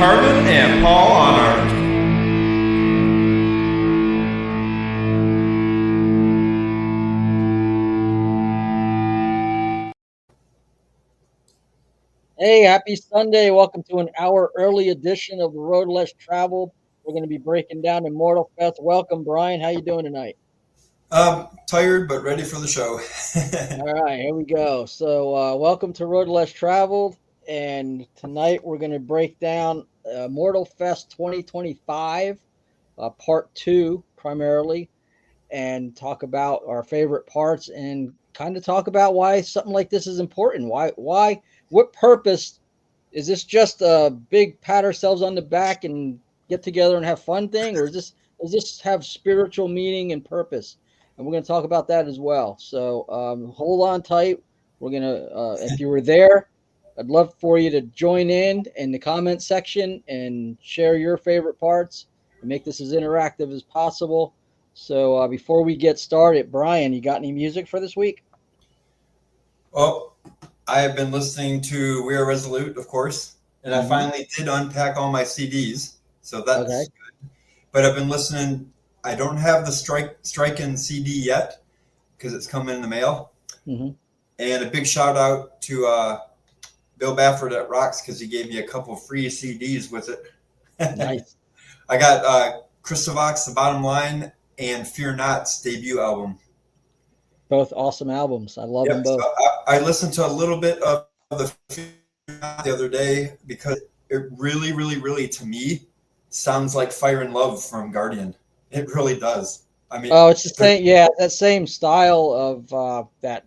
Carmen and Paul Honor. Hey, happy Sunday. Welcome to an hour early edition of the Road Less Traveled. We're going to be breaking down Immortal Fest. Welcome, Brian. How you doing tonight? Tired, but ready for the show. All right, here we go. So welcome to Road Less Traveled. And tonight we're going to break down Immortal Fest 2025, part 2 primarily, and talk about our favorite parts and kind of talk about why something like this is important. What purpose is this? Just a big pat ourselves on the back and get together and have fun thing, or does this have spiritual meaning and purpose? And we're going to talk about that as well. So hold on tight. We're gonna if you were there, I'd love for you to join in the comment section and share your favorite parts and make this as interactive as possible. So before we get started, Brian, you got any music for this week? Well, I have been listening to We Are Resolute, of course, and I finally did unpack all my CDs, so that's Okay. good. But I've been listening. I don't have the Strikin' CD yet because it's coming in the mail. Mm-hmm. And a big shout out to Bill Bafford at Rocks because he gave me a couple free CDs with it. Nice. I got Christovox, The Bottom Line, and Fear Not's debut album. Both awesome albums. I love them both. So I listened to a little bit of the other day because it really, really, really, to me, sounds like Fire and Love from Guardian. It really does. I mean, it's the same. Yeah, that same style of that.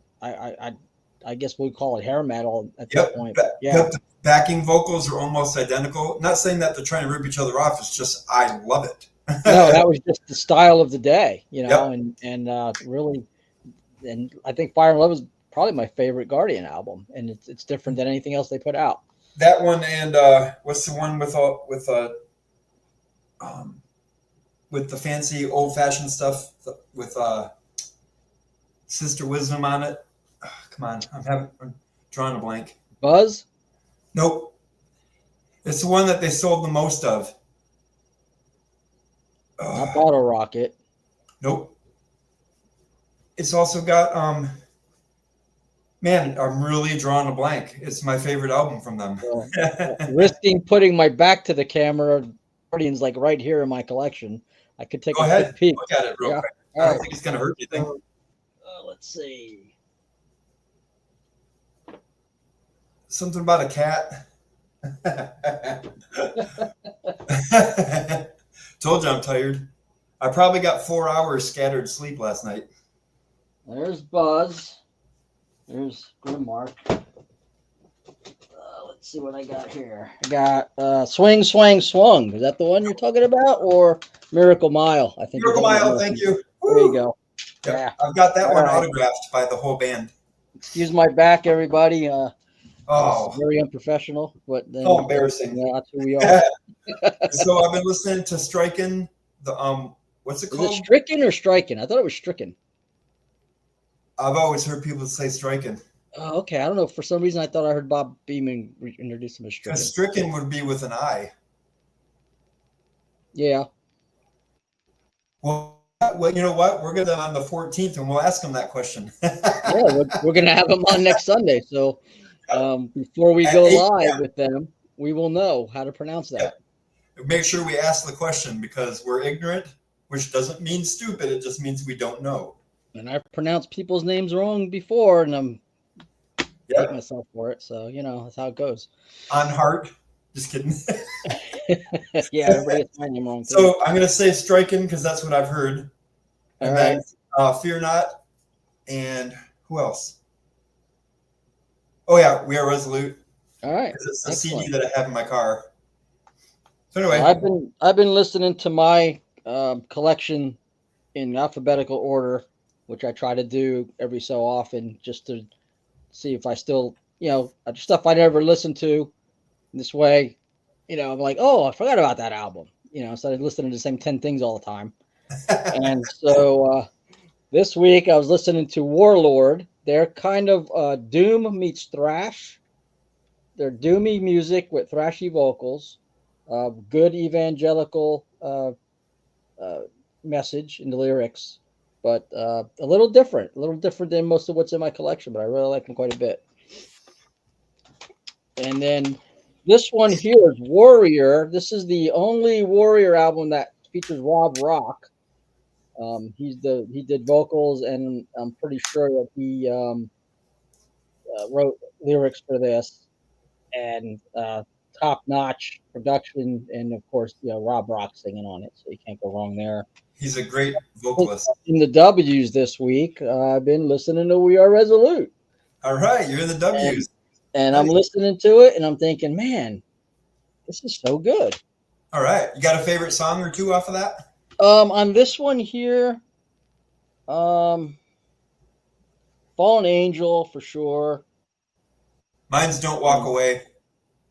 I guess we call it hair metal at that point. Yeah, the backing vocals are almost identical. Not saying that they're trying to rip each other off. It's just I love it. No, that was just the style of the day, Yep. and really. And I think Fire and Love is probably my favorite Guardian album, and it's different than anything else they put out. That one and what's the one with the fancy old fashioned stuff with Sister Wisdom on it? Oh, come on, I'm drawing a blank. Buzz? Nope. It's the one that they sold the most of. Not Bottle Rocket. Nope. It's also got man, I'm really drawing a blank. It's my favorite album from them. Risking putting my back to the camera, Guardian's like right here in my collection. I could take Go a ahead. quick peek. Look at it real quick. I don't think it's gonna hurt anything. Let's see. Something about a cat. Told you I'm tired. I probably got 4 hours scattered sleep last night. There's Buzz. There's Grimmark. Let's see what I got here. I got Swing, Swang, Swung. Is that the one you're talking about? Or Miracle Mile? I think. Miracle Mile, thank you. There you go. Yep. Yeah. I've got that one autographed by the whole band. Excuse my back, everybody. Oh, very unprofessional, but then embarrassing. That's who we are. So I've been listening to Strikin', the what's it called? Is it Stricken or Striken? I thought it was Stricken. I've always heard people say Strikin'. Oh, okay. I don't know. For some reason, I thought I heard Bob Beeman introduce him as Stricken. Because Stricken would be with an I. Yeah. Well, you know what? We're going to on the 14th, and we'll ask him that question. Yeah, we're going to have them on next Sunday. So before we go live with them, we will know how to pronounce that. Yeah. Make sure we ask the question because we're ignorant, which doesn't mean stupid. It just means we don't know. And I've pronounced people's names wrong before, and I'm taking myself for it. So, that's how it goes. On heart. Just kidding. Yeah, everybody gets my name wrong. Too. So I'm going to say Strikin' because that's what I've heard. And then Fear Not. And who else? Oh, yeah, We Are Resolute. All right. Because it's the CD that I have in my car. So anyway. I've been listening to my collection in alphabetical order, which I try to do every so often just to see if I still, stuff I never listened to. This way, I'm like, oh, I forgot about that album. Instead of listening to the same 10 things all the time. And so this week I was listening to Warlord. They're kind of doom meets thrash. They're doomy music with thrashy vocals. Good evangelical message in the lyrics, but a little different than most of what's in my collection. But I really like them quite a bit. And then this one here is Warrior. This is the only Warrior album that features Rob Rock. He did vocals, and I'm pretty sure that he wrote lyrics for this, and top notch production, and of course, Rob Rock singing on it, so you can't go wrong there. He's a great vocalist. In the W's this week, I've been listening to We Are Resolute. All right, you're in the W's. And I'm listening to it, and I'm thinking, man, this is so good. All right, you got a favorite song or two off of that? On this one here, Fallen Angel for sure. Mine's Don't Walk Away.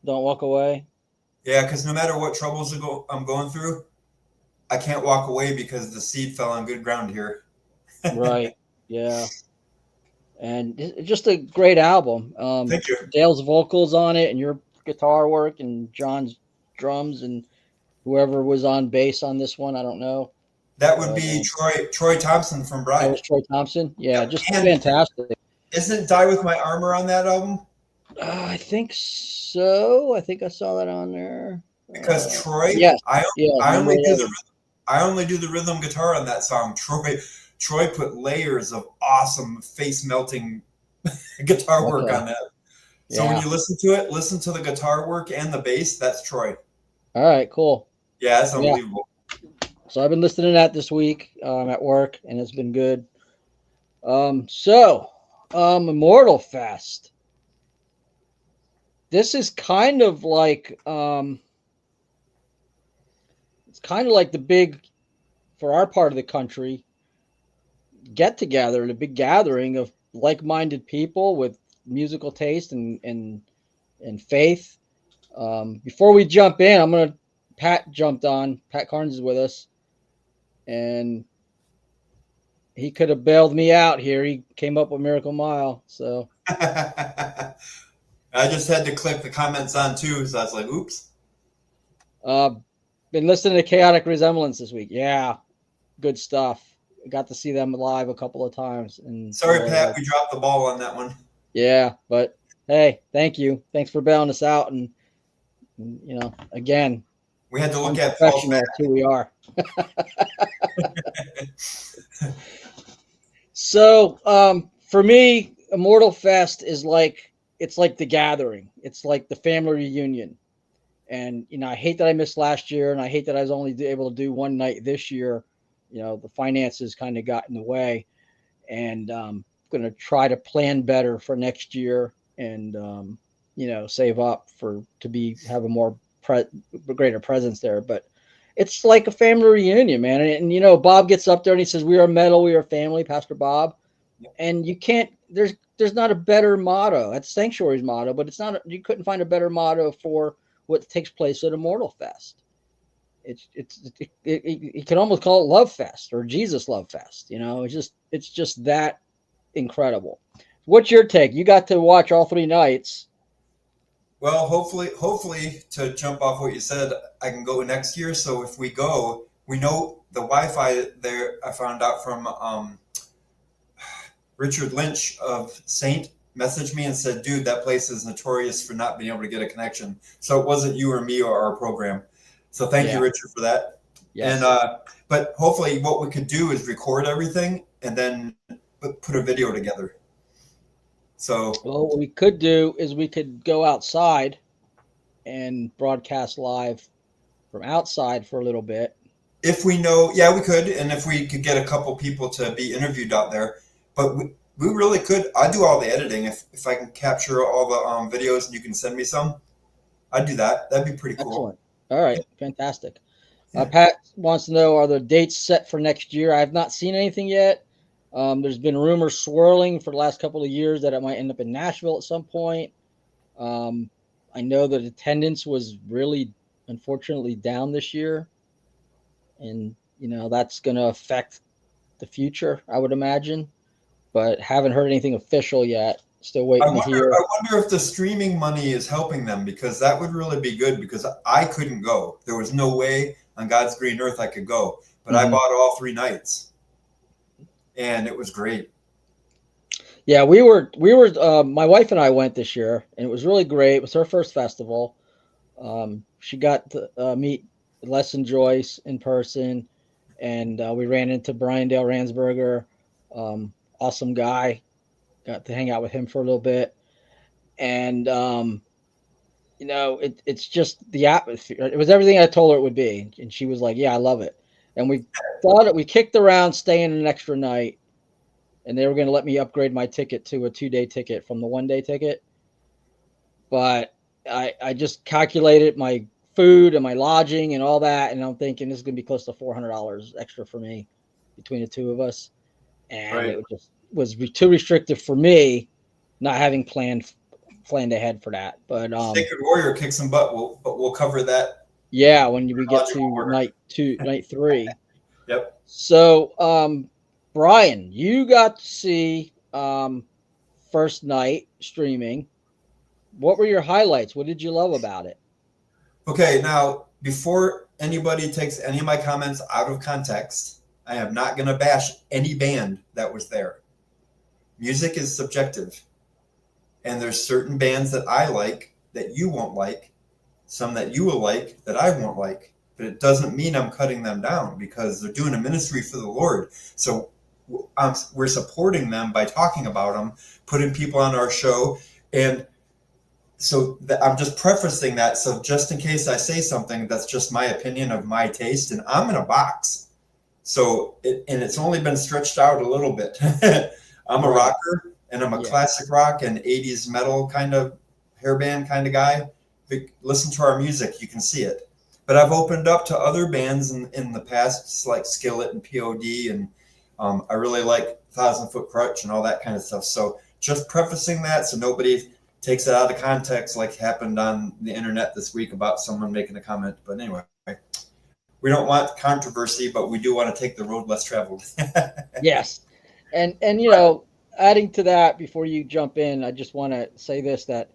Don't Walk Away. Yeah, because no matter what troubles I'm going through, I can't walk away because the seed fell on good ground here. Right. Yeah. And just a great album. Thank you. Dale's vocals on it, and your guitar work, and John's drums, and whoever was on bass on this one, I don't know. That would be Troy Thompson from Bryan. That was Troy Thompson. Yeah, just fantastic. Isn't Die With My Armor on that album? I think so. I think I saw that on there. Because Troy, yes. I only do the rhythm guitar on that song. Troy put layers of awesome face melting guitar work on that. So when you listen to it, listen to the guitar work and the bass. That's Troy. All right, cool. Yeah, it's unbelievable. So I've been listening to that this week at work, and it's been good. Immortal Fest. This is kind of like it's kind of like the big, for our part of the country, get together, the big gathering of like-minded people with musical taste and faith. Before we jump in, Pat jumped on. Pat Carnes is with us, and he could have bailed me out here. He came up with Miracle Mile, so I just had to click the comments on too, so I was like, oops. Been listening to Chaotic Resemblance this week. Yeah, good stuff. Got to see them live a couple of times. And sorry, Pat, we dropped the ball on that one. Yeah, but hey, thank you. Thanks for bailing us out. And again, we had to look at professional. Who we are. So, for me, Immortal Fest is it's like the gathering. It's like the family reunion. And, I hate that I missed last year, and I hate that I was only able to do one night this year. The finances kind of got in the way, and I'm going to try to plan better for next year and, save up to have a more greater presence there. But it's like a family reunion, man. And Bob gets up there and he says, "We are metal, we are family," Pastor Bob. And you can't, there's not a better motto. That's Sanctuary's motto, but you couldn't find a better motto for what takes place at Immortal Fest. You could almost call it Love Fest or Jesus Love Fest. It's just that incredible. What's your take? You got to watch all 3 nights. Well, hopefully to jump off what you said, I can go next year. So if we go, we know the Wi-Fi there. I found out from Richard Lynch of Saint messaged me and said, "Dude, that place is notorious for not being able to get a connection." So it wasn't you or me or our program. So thank you, Richard, for that. Yes. And but hopefully, what we could do is record everything and then put a video together. So what we could do is we could go outside and broadcast live from outside for a little bit. If we know, yeah, we could. And if we could get a couple people to be interviewed out there, but we really could. I do all the editing. If I can capture all the videos and you can send me some, I'd do that. That'd be pretty cool. Excellent. All right. Fantastic. Pat wants to know, are the dates set for next year? I have not seen anything yet. There's been rumors swirling for the last couple of years that it might end up in Nashville at some point. I know that attendance was really, unfortunately, down this year. And, that's going to affect the future, I would imagine. But haven't heard anything official yet. Still I waiting to wonder, hear. I wonder if the streaming money is helping them, because that would really be good, because I couldn't go. There was no way on God's green earth I could go, but I Mhm. bought all 3 nights and it was great. Yeah, we were my wife and I went this year, and it was really great. It was her first festival. She got to meet Les and Joyce in person, and we ran into Brian Dale Ransberger, awesome guy. Got to hang out with him for a little bit, and it's just the atmosphere. It was everything I told her it would be, and she was like, "Yeah, I love it." And we kicked around staying an extra night, and they were going to let me upgrade my ticket to a 2-day ticket from the 1-day ticket. But I just calculated my food and my lodging and all that, and I'm thinking this is going to be close to $400 extra for me between the two of us, and Right. it just was too restrictive for me, not having planned ahead for that. But Sacred Warrior kicks some butt, but we'll cover that. yeah, when we get Logical to order. night 3. Yep. So Brian, you got to see first night streaming. What were your highlights? What did you love about it? Okay, now before anybody takes any of my comments out of context, I am not going to bash any band that was there. Music is subjective, and there's certain bands that I like that you won't like, some that you will like that I won't like. But it doesn't mean I'm cutting them down, because they're doing a ministry for the Lord. So we're supporting them by talking about them, putting people on our show, and so I'm just prefacing that. So just in case I say something that's just my opinion of my taste, and I'm in a box. So it's only been stretched out a little bit. I'm a Right. rocker, and I'm a Yeah. classic rock and 80s metal kind of hairband kind of guy. Listen to our music, you can see it. But I've opened up to other bands in the past, like Skillet and POD, and I really like Thousand Foot Crutch and all that kind of stuff. So just prefacing that so nobody takes it out of context, like happened on the internet this week about someone making a comment. But anyway, we don't want controversy, but we do want to take the road less traveled. Yes. And adding to that before you jump in, I just want to say this, that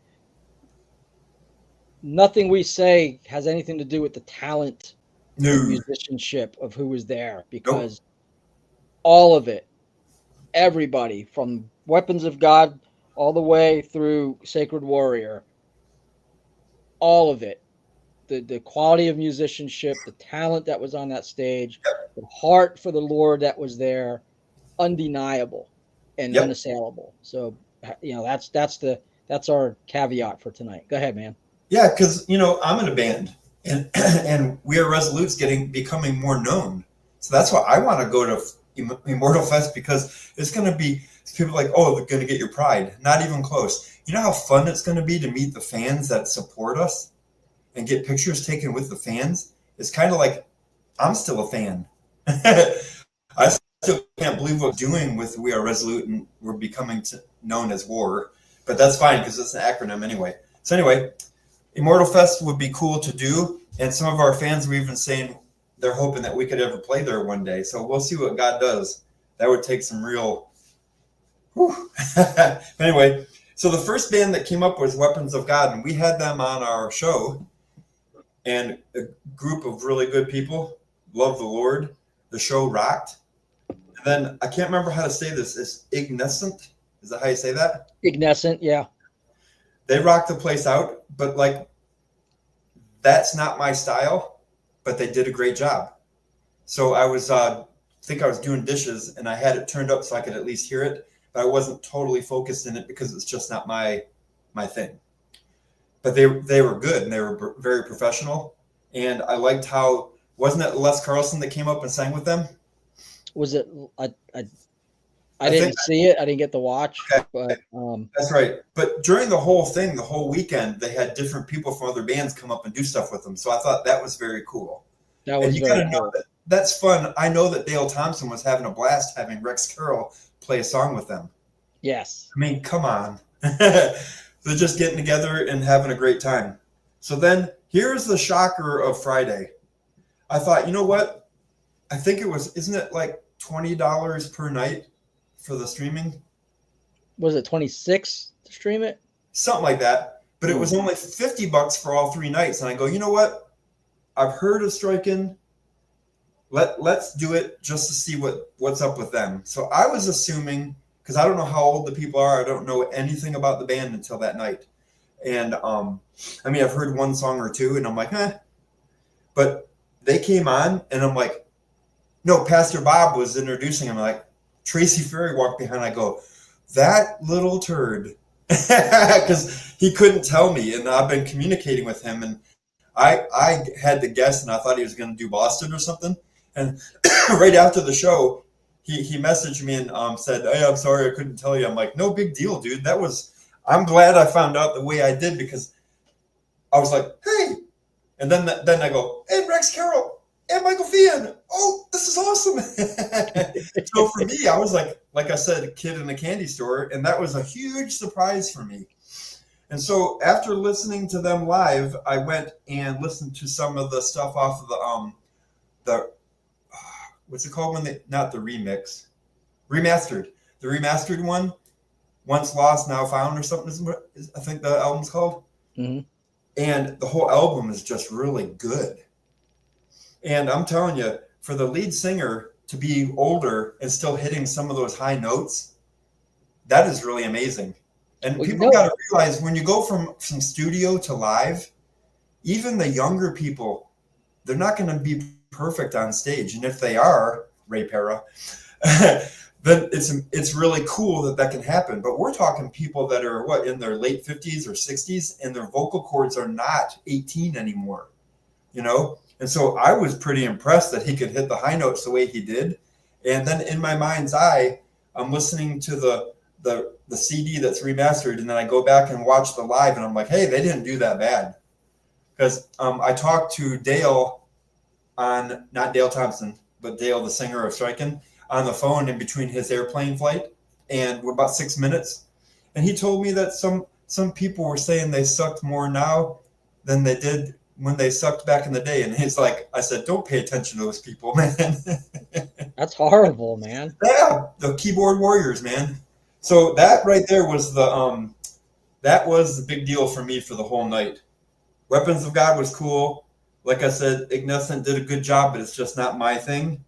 nothing we say has anything to do with the talent No, or musicianship of who was there, nope, because all of it, everybody from Weapons of God all the way through Sacred Warrior, all of it, the quality of musicianship, the talent that was on that stage, the heart for the Lord that was there, undeniable and yep. unassailable. So that's our caveat for tonight. Go ahead, man. Yeah, because I'm in a band, and and We Are Resolute's becoming more known. So that's why I want to go to Immortal Fest, because it's going to be people like, oh, they're going to get your pride. Not even close. You know how fun it's going to be to meet the fans that support us and get pictures taken with the fans? It's kind of like I'm still a fan. I still can't believe what we're doing with We Are Resolute, and we're becoming known as WAR. But that's fine, because it's an acronym anyway. So anyway, Immortal Fest would be cool to do, and some of our fans were even saying they're hoping that we could ever play there one day. So we'll see what God does. That would take some real. Anyway, so the first band that came up was Weapons of God, and we had them on our show, and a group of really good people, love the Lord. The show rocked. And then I can't remember how to say this. It's Ignescent. Is that how you say that? Ignescent, yeah. They rocked the place out, but that's not my style, but they did a great job. So I was, think I was doing dishes, and I had it turned up so I could at least hear it, but I wasn't totally focused in it because it's just not my thing. But they were good, and they were very professional, and I liked how, wasn't it Les Carlson that came up and sang with them? Was it? I didn't see it. I didn't get to watch. Okay. But That's right. But during the whole thing, the whole weekend, they had different people from other bands come up and do stuff with them. So I thought that was very cool. that was And you very gotta know cool. that's fun. I know that Dale Thompson was having a blast having Rex Carroll play a song with them. Yes. I mean, come on. They're just getting together and having a great time. So then here's the shocker of Friday. I thought, you know what? I think isn't it like $20 per night for the streaming? was it 26 to stream it? Something like that. But it was only $50 for all 3 nights. And I go, you know what? I've heard of Striking. Let's do it just to see what's up with them. So I was assuming, because I don't know how old the people are. I don't know anything about the band until that night. And I mean, I've heard one song or two, and I'm like, eh. But they came on, and I'm like, no, Pastor Bob was introducing him. Like, Tracy Ferry walked behind. I go, that little turd. Because he couldn't tell me, and I've been communicating with him, and I had to guess, and I thought he was going to do Boston or something. And right after the show, he messaged me and said, hey, I'm sorry I couldn't tell you. I'm like, no big deal, dude. I'm glad I found out the way I did, because I was like, hey. And then I go, hey, Rex Carroll and Michael Fian. Oh, this is awesome. So for me, I was like I said, a kid in a candy store. And that was a huge surprise for me. And so after listening to them live, I went and listened to some of the stuff off of the what's it called not the remix, the remastered one, Once Lost, Now Found, or something is what I think the album's called. Mm-hmm. And the whole album is just really good. And I'm telling you, for the lead singer to be older and still hitting some of those high notes, that is really amazing. And people got to realize, when you go from studio to live, even the younger people, they're not going to be perfect on stage. And if they are, Ray Para, then it's really cool that can happen. But we're talking people that are in their late 50s or 60s, and their vocal cords are not 18 anymore, And so I was pretty impressed that he could hit the high notes the way he did. And then in my mind's eye, I'm listening to the CD that's remastered, and then I go back and watch the live, and I'm like, hey, they didn't do that bad. Because I talked to Dale not Dale Thompson, but Dale, the singer of Striking, on the phone in between his airplane flight, and we're about 6 minutes. And he told me that some people were saying they sucked more now than they did when they sucked back in the day. And he's like, I said, don't pay attention to those people, man. That's horrible, man. Yeah, the keyboard warriors, man. So that right there was that was the big deal for me for the whole night. Weapons of God was cool. Like I said, Ignescent did a good job, but it's just not my thing.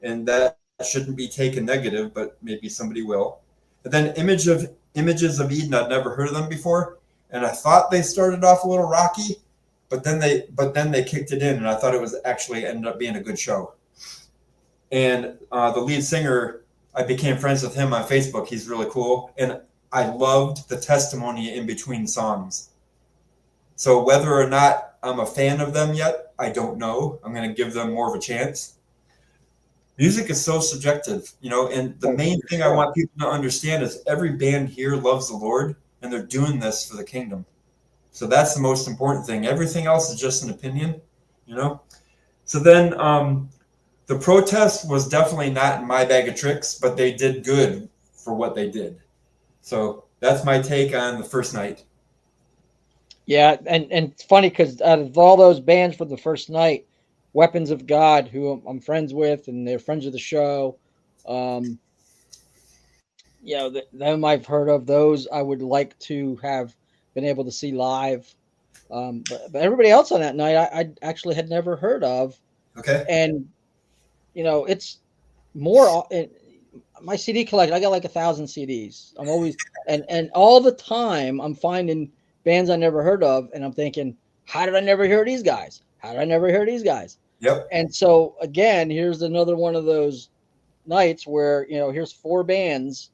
And that shouldn't be taken negative, but maybe somebody will. And then Images of Eden, I'd never heard of them before. And I thought they started off a little rocky, but then they kicked it in, and I thought it was actually ended up being a good show. And the lead singer, I became friends with him on Facebook. He's really cool. And I loved the testimony in between songs. So whether or not I'm a fan of them yet, I don't know. I'm going to give them more of a chance. Music is so subjective, and the main thing I want people to understand is every band here loves the Lord, and they're doing this for the kingdom. So that's the most important thing. Everything else is just an opinion, So then the protest was definitely not in my bag of tricks, but they did good for what they did. So that's my take on the first night. Yeah, and it's funny because out of all those bands for the first night, Weapons of God, who I'm friends with, and they're friends of the show, them I've heard of. Those I would like to have been able to see live. But everybody else on that night, I actually had never heard of. Okay. And, it's more in my CD collection. I got like 1,000 CDs. I'm always, and all the time I'm finding bands I never heard of, and I'm thinking, how did I never hear these guys? How did I never hear these guys? Yep. And so again, here's another one of those nights where, here's 4 bands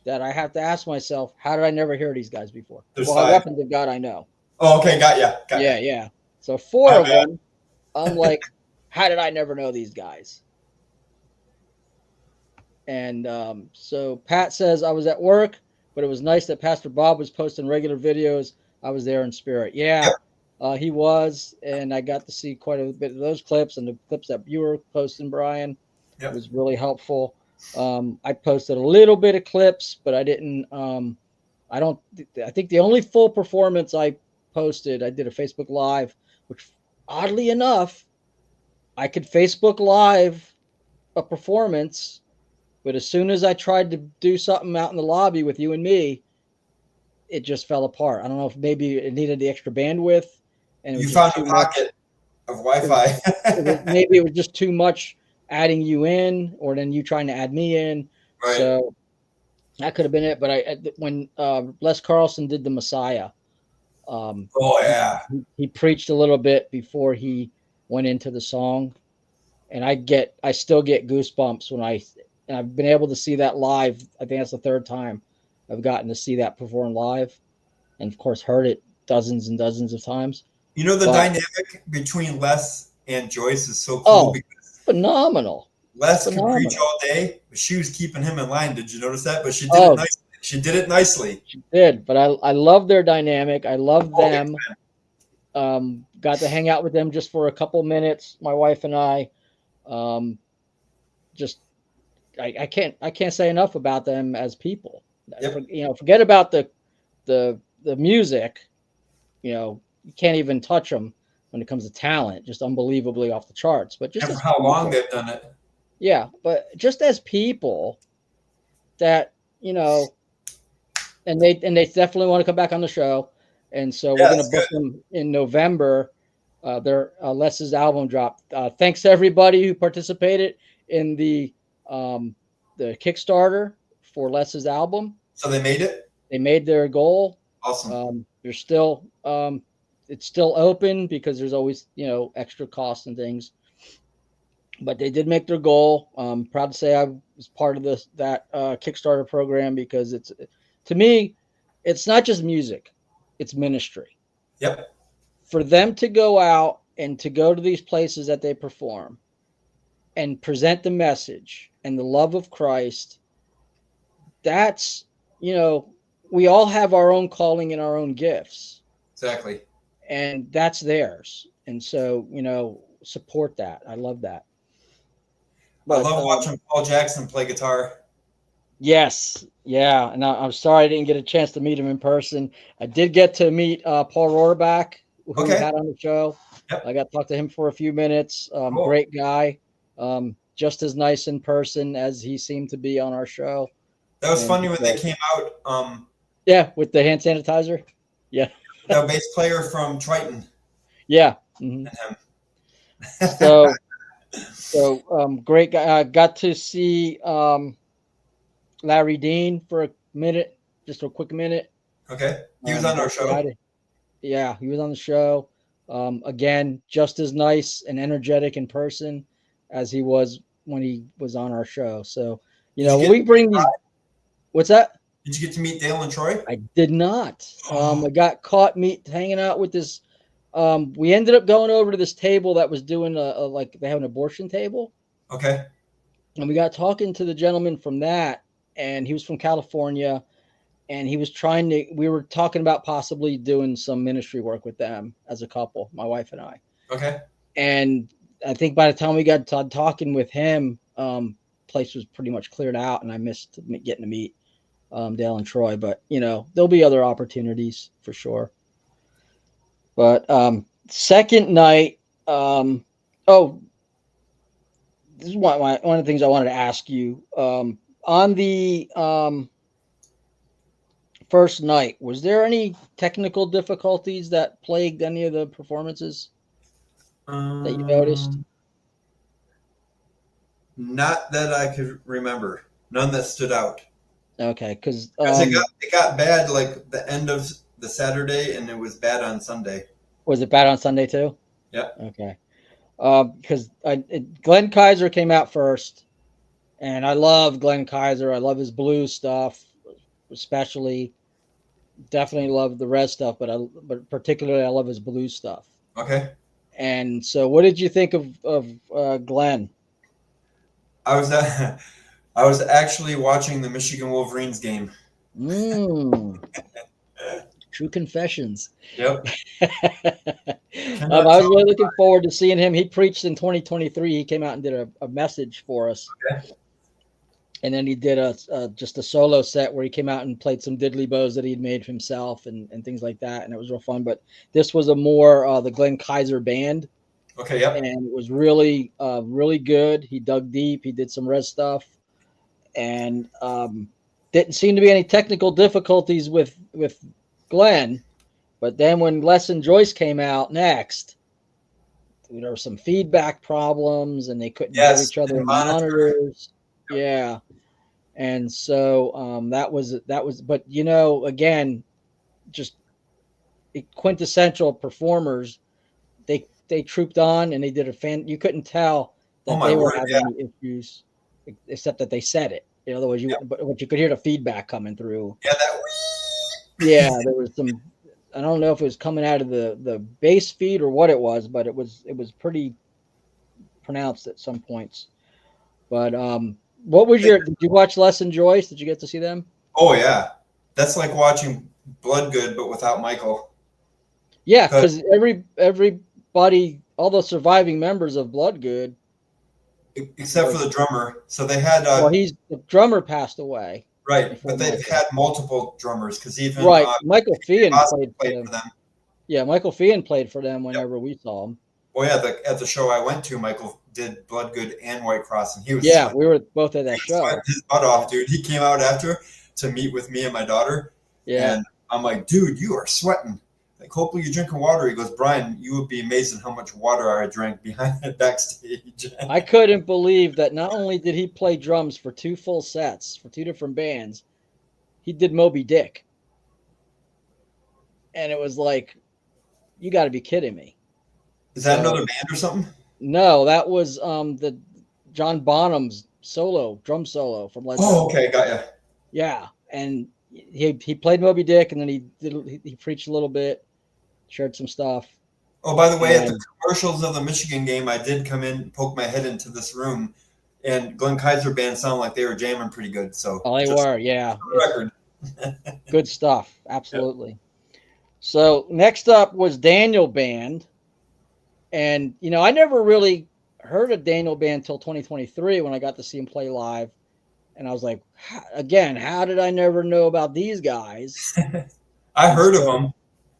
that I have to ask myself, how did I never hear these guys before? There's well, 5. Weapons of God, I know. Oh, okay. Got ya. Yeah. So 4 of them, I'm like, how did I never know these guys? And so Pat says, I was at work, but it was nice that Pastor Bob was posting regular videos. I was there in spirit. Yeah, he was. And I got to see quite a bit of those clips, and the clips that you were posting, Brian. It was really helpful. I posted a little bit of clips, but I didn't. I think the only full performance I posted, I did a Facebook Live, which oddly enough, I could Facebook Live a performance But as soon as I tried to do something out in the lobby with you and me, it just fell apart. I don't know if maybe it needed the extra bandwidth, and it was You just found a too pocket of Wi-Fi. maybe it was just too much adding you in, or then you trying to add me in. Right. So that could have been it. But when Les Carlson did the Messiah, Oh yeah. he preached a little bit before he went into the song, and I still get goosebumps and I've been able to see that live. I think that's the third time I've gotten to see that performed live, and of course heard it dozens and dozens of times. You know, the But dynamic between Les and Joyce is so cool because phenomenal. Les could preach all day, but she was keeping him in line. Did you notice that? But she did it nicely. She did it nicely. She did, but I love their dynamic. I love them. Got to hang out with them just for a couple minutes. My wife and I, just I can't say enough about them as people. Yep. You know, forget about the music. You know, you can't even touch them when it comes to talent. Just unbelievably off the charts. But just And as for how people, long they've done it. yeah, but just as people that, you know, and they definitely want to come back on the show, and so we're going to book them in November. Their Les's album dropped. Thanks to everybody who participated in the Kickstarter for Les's album. So they made it. They made their goal. Awesome. There's still it's still open because there's always, you know, extra costs and things. But they did make their goal. Proud to say I was part of that Kickstarter program because it's, to me, it's not just music, it's ministry. Yep. For them to go out and to go to these places that they perform and present the message and the love of Christ, that's, you know, we all have our own calling and our own gifts. Exactly. And that's theirs. And so, you know, support that. I love that. But, I love watching Paul Jackson play guitar. Yes. Yeah. And I'm sorry I didn't get a chance to meet him in person. I did get to meet Paul Rohrbach, who we had on the show. Yep. I got to talk to him for a few minutes. Cool. Great guy. Just as nice in person as he seemed to be on our show. That was funny when they came out. Yeah, with the hand sanitizer. Yeah. The bass player from Triton. Yeah. Mm-hmm. So great guy. Got to see Larry Dean for a minute, just a quick minute. Okay. He was on our show. Yeah, he was on the show. Again, just as nice and energetic in person as he was when he was on our show. So, you know, we bring these. What's that? Did you get to meet Dale and Troy? I did not. I got caught hanging out with this. We ended up going over to this table that was doing like they have an abortion table. Okay. And we got talking to the gentleman from that, and he was from California, and he was we were talking about possibly doing some ministry work with them as a couple, my wife and I. Okay. And I think by the time we got to talking with him, place was pretty much cleared out, and I missed getting to meet Dale and Troy. But, you know, there'll be other opportunities for sure. But second night, this is one of the things I wanted to ask you. On the first night, was there any technical difficulties that plagued any of the performances that you noticed? Not that I could remember. None that stood out. Okay, because it got bad like the end of the Saturday, and it was bad on Sunday. Was it bad on Sunday too? Yeah. Okay. Because Glenn Kaiser came out first, and I love Glenn Kaiser. I love his blues stuff, especially. Definitely love the red stuff, but particularly I love his blues stuff. Okay. And so, what did you think of Glenn? I was actually watching the Michigan Wolverines game. True confessions. Yep. I was really looking forward to seeing him. He preached in 2023. He came out and did a message for us. Okay. And then he did just a solo set where he came out and played some diddly bows that he'd made himself and things like that. And it was real fun. But this was a more the Glenn Kaiser band. Okay, yep. And it was really, really good. He dug deep. He did some red stuff. and didn't seem to be any technical difficulties with Glenn. But then when Les and Joyce came out next, there were some feedback problems, and they couldn't hear each other in the monitors. Yeah, and so that was. But again, just quintessential performers. They trooped on, and they did a fan. You couldn't tell that they were having any issues, except that they said it. In other words, but you could hear the feedback coming through. Yeah, that. Yeah, there was some. I don't know if it was coming out of the bass feed or what it was, but it was pretty pronounced at some points. But what was did you watch Les and Joyce? Did you get to see them? Oh yeah, that's like watching Bloodgood but without Michael. Yeah, because everybody, all the surviving members of Bloodgood, except for the drummer. So they had. The drummer passed away. Right, but they've had multiple drummers because even Michael Feehan played for them. Yeah, Michael Feehan played for them whenever we saw him. Well, yeah, at the show I went to, Michael did Bloodgood and White Cross, and he was. Yeah, we were both at that show. His butt off, dude. He came out after to meet with me and my daughter. Yeah, and I'm like, dude, you are sweating. Like, hopefully you're drinking water. He goes, Bryan, you would be amazed at how much water I drank behind the backstage. I couldn't believe that not only did he play drums for 2 full sets for 2 different bands, he did Moby Dick. And it was like, you got to be kidding me. Is that another band or something? No, that was the John Bonham's drum solo from Led Zeppelin. Oh, okay, got you. Yeah, and he played Moby Dick, and then he preached a little bit, shared some stuff. Oh, by the way, at the commercials of the Michigan game, I did come in, poke my head into this room, and Glenn Kaiser band sounded like they were jamming pretty good. So they were, yeah. Record. Good stuff, absolutely. Yep. So next up was Daniel Band, and I never really heard of Daniel Band until 2023 when I got to see him play live, and I was like, again, how did I never know about these guys? I heard of them,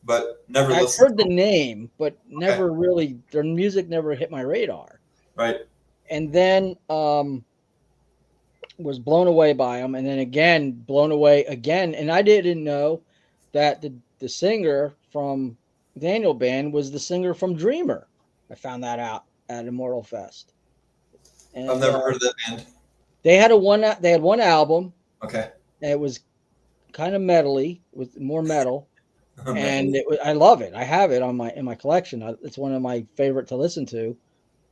but never listened. I've heard the name, but never really, their music never hit my radar. Right. And then was blown away by them, and then again blown away again. And I didn't know that the singer from Daniel Band was the singer from Dreamer. I found that out at Immortal Fest. And, I've never heard of that band. They had one album. Okay. And it was kind of metally, with more metal. And I love it. I have it in my collection. It's one of my favorite to listen to.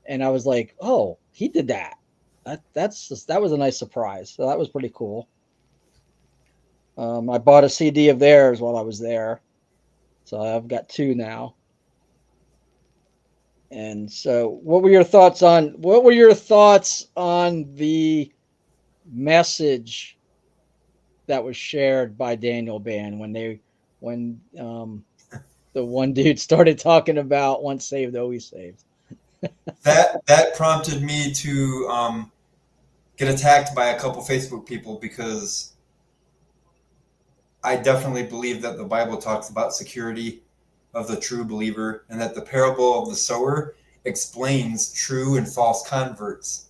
And I was like, oh, he did that. That was a nice surprise. So that was pretty cool. I bought a CD of theirs while I was there. So I've got 2 now. And so what were your thoughts on the message that was shared by Daniel Band when the one dude started talking about once saved, always saved? that prompted me to get attacked by a couple Facebook people because I definitely believe that the Bible talks about security of the true believer, and that the parable of the sower explains true and false converts.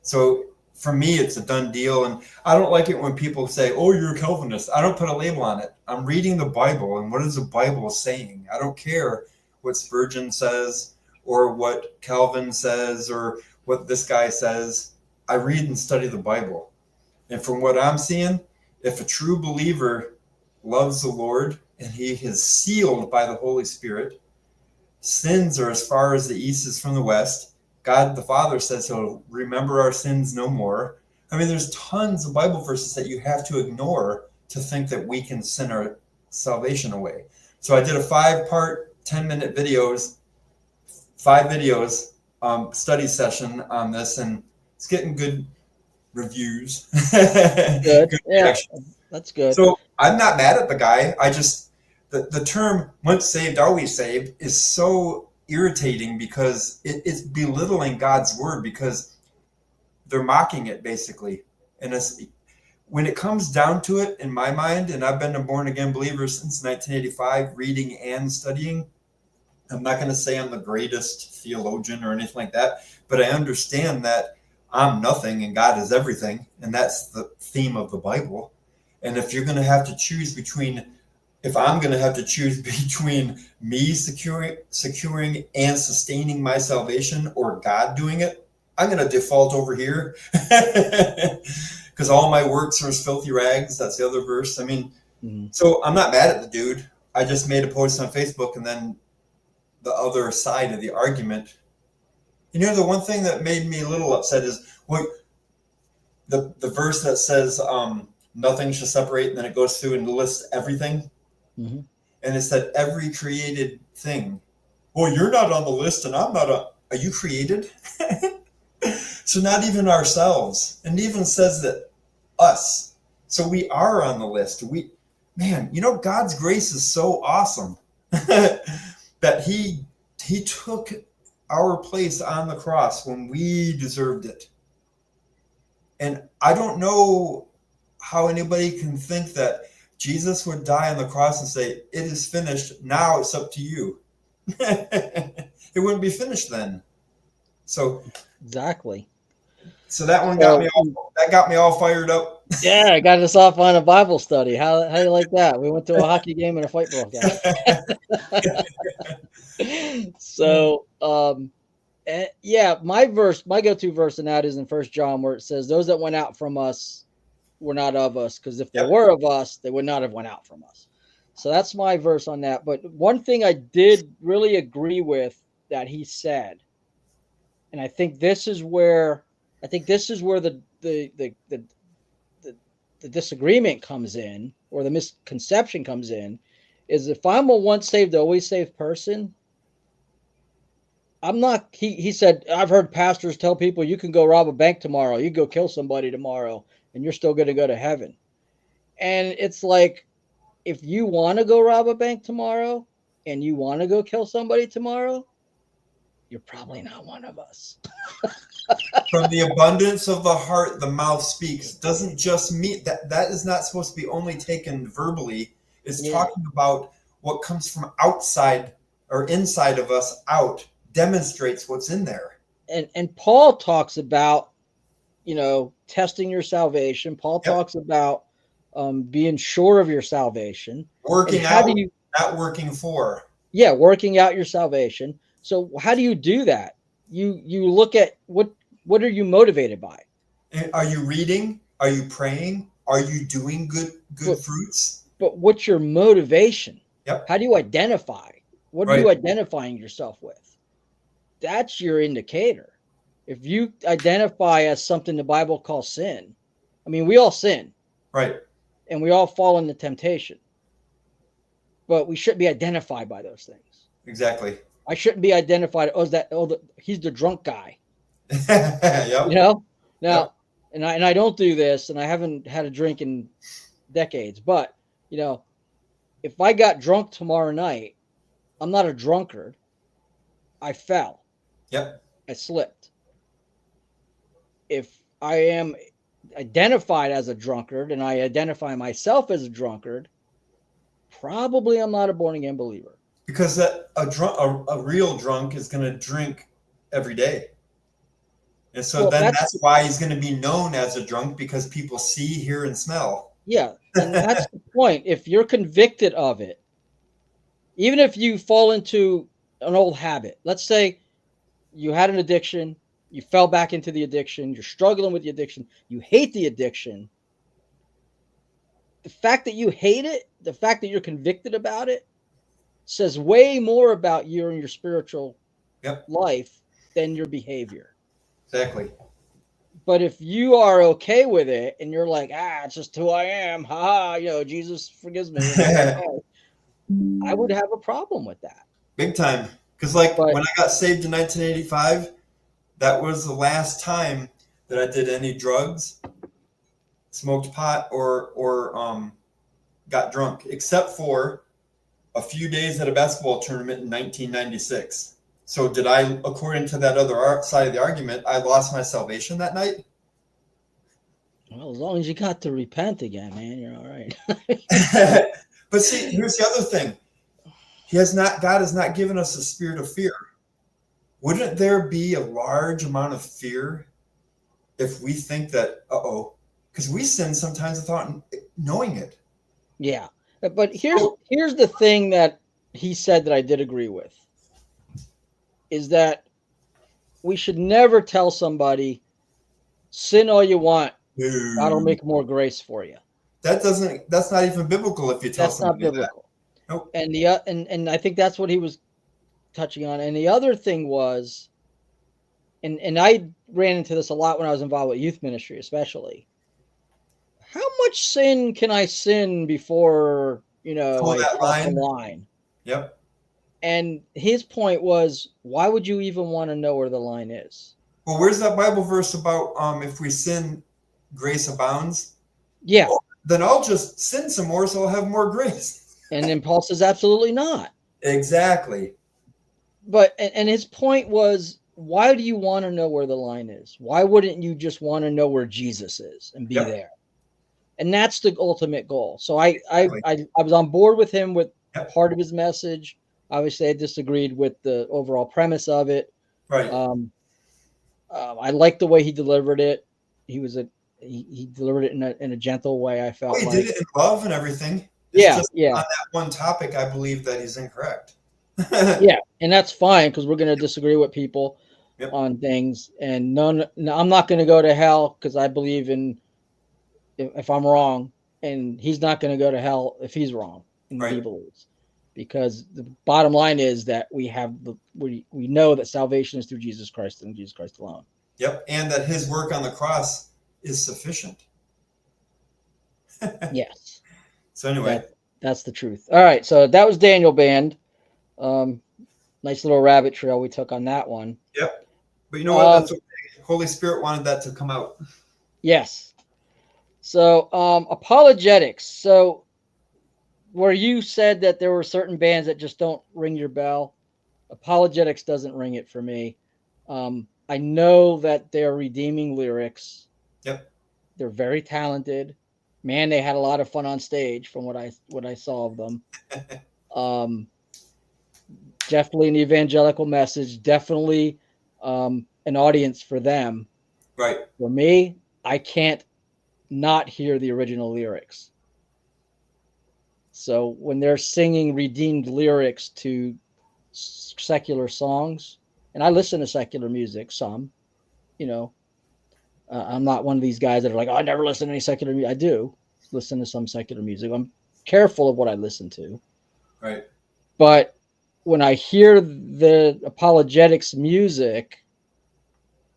So for me, it's a done deal. And I don't like it when people say, oh, you're a Calvinist. I don't put a label on it. I'm reading the Bible, and what is the Bible saying? I don't care what Spurgeon says or what Calvin says or what this guy says. I read and study the Bible. And from what I'm seeing, if a true believer loves the Lord and he is sealed by the Holy Spirit, sins are as far as the east is from the west. God the Father says he'll remember our sins no more. I mean, there's tons of Bible verses that you have to ignore to think that we can sin our salvation away. So I did a 5-part, 10-minute videos, 5 videos, study session on this, and it's getting good reviews. Good. Yeah, that's good. So I'm not mad at the guy. I just, the term once saved, always saved is so irritating because it's belittling God's word, because they're mocking it basically. And when it comes down to it, in my mind, and I've been a born again believer since 1985, reading and studying, I'm not going to say I'm the greatest theologian or anything like that, but I understand that I'm nothing and God is everything. And that's the theme of the Bible. And if you're going to have to choose between, if I'm going to have to choose between me securing and sustaining my salvation or God doing it, I'm going to default over here because all my works are as filthy rags. That's the other verse. I mean, so I'm not mad at the dude. I just made a post on Facebook, and then the other side of the argument. The one thing that made me a little upset is the verse that says nothing shall separate, and then it goes through and lists everything. And it said every created thing. Well, you're not on the list, and I'm not on. Are you created? So not even ourselves. And it even says that us. So we are on the list. God's grace is so awesome that he took our place on the cross when we deserved it. And I don't know how anybody can think that Jesus would die on the cross and say, it is finished. Now it's up to you. It wouldn't be finished then. So exactly. So that one got me all fired up. Yeah, it got us off on a Bible study. How do you like that? We went to a hockey game and a fight broke out. So, my go-to verse in that is in 1 John, where it says, "Those that went out from us were not of us, because if they were of us, they would not have went out from us." So that's my verse on that. But one thing I did really agree with that he said, and I think this is where the disagreement comes in, or the misconception comes in, is if I'm a once saved, always saved person, I'm not. He said, I've heard pastors tell people you can go rob a bank tomorrow, you go kill somebody tomorrow, and you're still going to go to heaven. And it's like, if you want to go rob a bank tomorrow and you want to go kill somebody tomorrow, you're probably not one of us. From the abundance of the heart, the mouth speaks. Doesn't just mean that is not supposed to be only taken verbally. It's talking about what comes from outside or inside of us out, demonstrates what's in there. And Paul talks about, testing your salvation. Paul talks about being sure of your salvation. Working out, not working for. Yeah, working out your salvation. So how do you do that? You look at what are you motivated by? Are you reading? Are you praying? Are you doing good fruits? But what's your motivation? Yep. How do you identify? What are you identifying yourself with? That's your indicator. If you identify as something the Bible calls sin, I mean, we all sin. Right. And we all fall into temptation. But we shouldn't be identified by those things. Exactly. I shouldn't be identified. He's the drunk guy. Yep. Now, and I don't do this, and I haven't had a drink in decades. But if I got drunk tomorrow night, I'm not a drunkard. I fell. Yep. I slipped. If I am identified as a drunkard and I identify myself as a drunkard, probably I'm not a born again believer. Because a real drunk is going to drink every day. And so that's why he's going to be known as a drunk, because people see, hear, and smell. Yeah, and that's the point. If you're convicted of it, even if you fall into an old habit, let's say you had an addiction, you fell back into the addiction, you're struggling with the addiction, you hate the addiction. The fact that you hate it, the fact that you're convicted about it, says way more about you and your spiritual life than your behavior. Exactly. But if you are okay with it and you're like, it's just who I am, Jesus forgives me, I would have a problem with that. Big time. Because when I got saved in 1985, that was the last time that I did any drugs, smoked pot, or got drunk, except for a few days at a basketball tournament in 1996. So did I, according to that other side of the argument, I lost my salvation that night? Well, as long as you got to repent again, man, you're all right. But see, here's the other thing. God has not given us a spirit of fear. Wouldn't there be a large amount of fear if we think that, because we sin sometimes without knowing it. Yeah. But here's the thing that he said that I did agree with, is that we should never tell somebody, sin all you want, God will make more grace for you. That's not even biblical if you tell That's not somebody biblical. that. Nope. And I think that's what he was touching on. And the other thing was, and I ran into this a lot when I was involved with youth ministry, especially. How much sin can I sin before, I cross the line? Yep. And his point was, why would you even want to know where the line is? Well, where's that Bible verse about if we sin, grace abounds? Yeah. Well, then I'll just sin some more so I'll have more grace. And then Paul says, absolutely not. Exactly. But, and his point was, why do you want to know where the line is? Why wouldn't you just want to know where Jesus is and be there? And that's the ultimate goal. So I was on board with him with part of his message. Obviously, I disagreed with the overall premise of it. Right. I liked the way he delivered it. He delivered it in a gentle way. I felt he did it in love and everything. It's just on that one topic, I believe that he's incorrect. Yeah, and that's fine because we're going to disagree with people on things. And I'm not going to go to hell because I believe in if I'm wrong, and he's not going to go to hell if he's wrong in what he believes. Because the bottom line is that we know that salvation is through Jesus Christ and Jesus Christ alone. Yep, and that his work on the cross is sufficient. Yes. So anyway, that's the truth. All right, so that was Daniel Band. Nice little rabbit trail we took on that one. Yep. But you know what? That's okay. Holy Spirit wanted that to come out. Yes. So apologetics. So where you said that there were certain bands that just don't ring your bell, apologetics doesn't ring it for me. I know that they're redeeming lyrics. Yep. They're very talented. Man, they had a lot of fun on stage from what I saw of them. Definitely an evangelical message. Definitely an audience for them. Right. For me, I can't not hear the original lyrics. So when they're singing redeemed lyrics to secular songs, and I listen to secular music, some, I'm not one of these guys that are like, I never listen to any secular music. I do listen to some secular music. I'm careful of what I listen to. Right. But when I hear the apologetics music,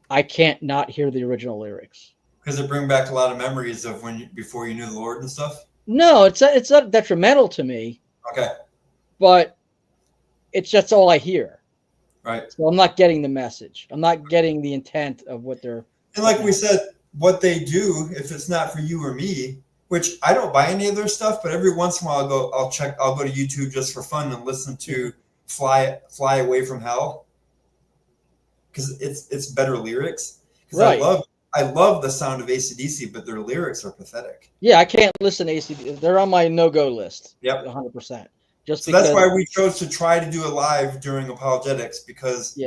I can't not hear the original lyrics. Because it brings back a lot of memories of before you knew the Lord and stuff? No, it's not detrimental to me. Okay. But it's just all I hear. Right. So I'm not getting the message. I'm not getting the intent of what they're... And like we said, what they do, if it's not for you or me, which I don't buy any of their stuff, but every once in a while I'll go to YouTube just for fun and listen to Fly Away from Hell. Because it's better lyrics. Because I love the sound of AC/DC, but their lyrics are pathetic. Yeah, I can't listen to AC/DC. They're on my no-go list. Yep. 100%. So that's why we chose to try to do a live during apologetics, because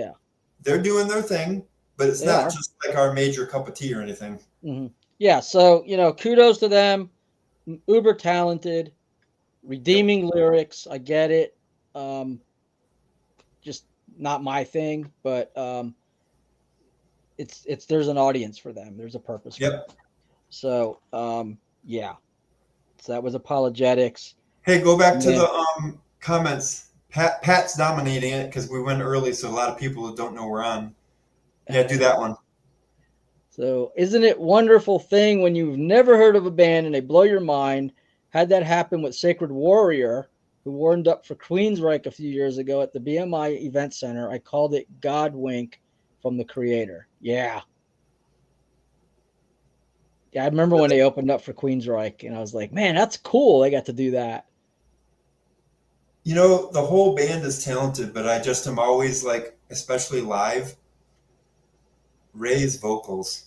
they're doing their thing, but it's not just like our major cup of tea or anything. Mm-hmm. Yeah, so, kudos to them. Uber talented, redeeming lyrics. I get it. Just not my thing, but there's an audience for them. There's a purpose for them. So, So that was apologetics. Hey, go back to the comments. Pat's dominating it because we went early, so a lot of people don't know we're on. Yeah, do that one. So, isn't it wonderful thing when you've never heard of a band and they blow your mind? Had that happen with Sacred Warrior, who warmed up for Queensryche a few years ago at the BMI Event Center. I called it God Wink from the Creator. Yeah. Yeah, I remember when they opened up for Queensryche, and I was like, man, that's cool. They got to do that. The whole band is talented, but I just am always like, especially live, Ray's vocals.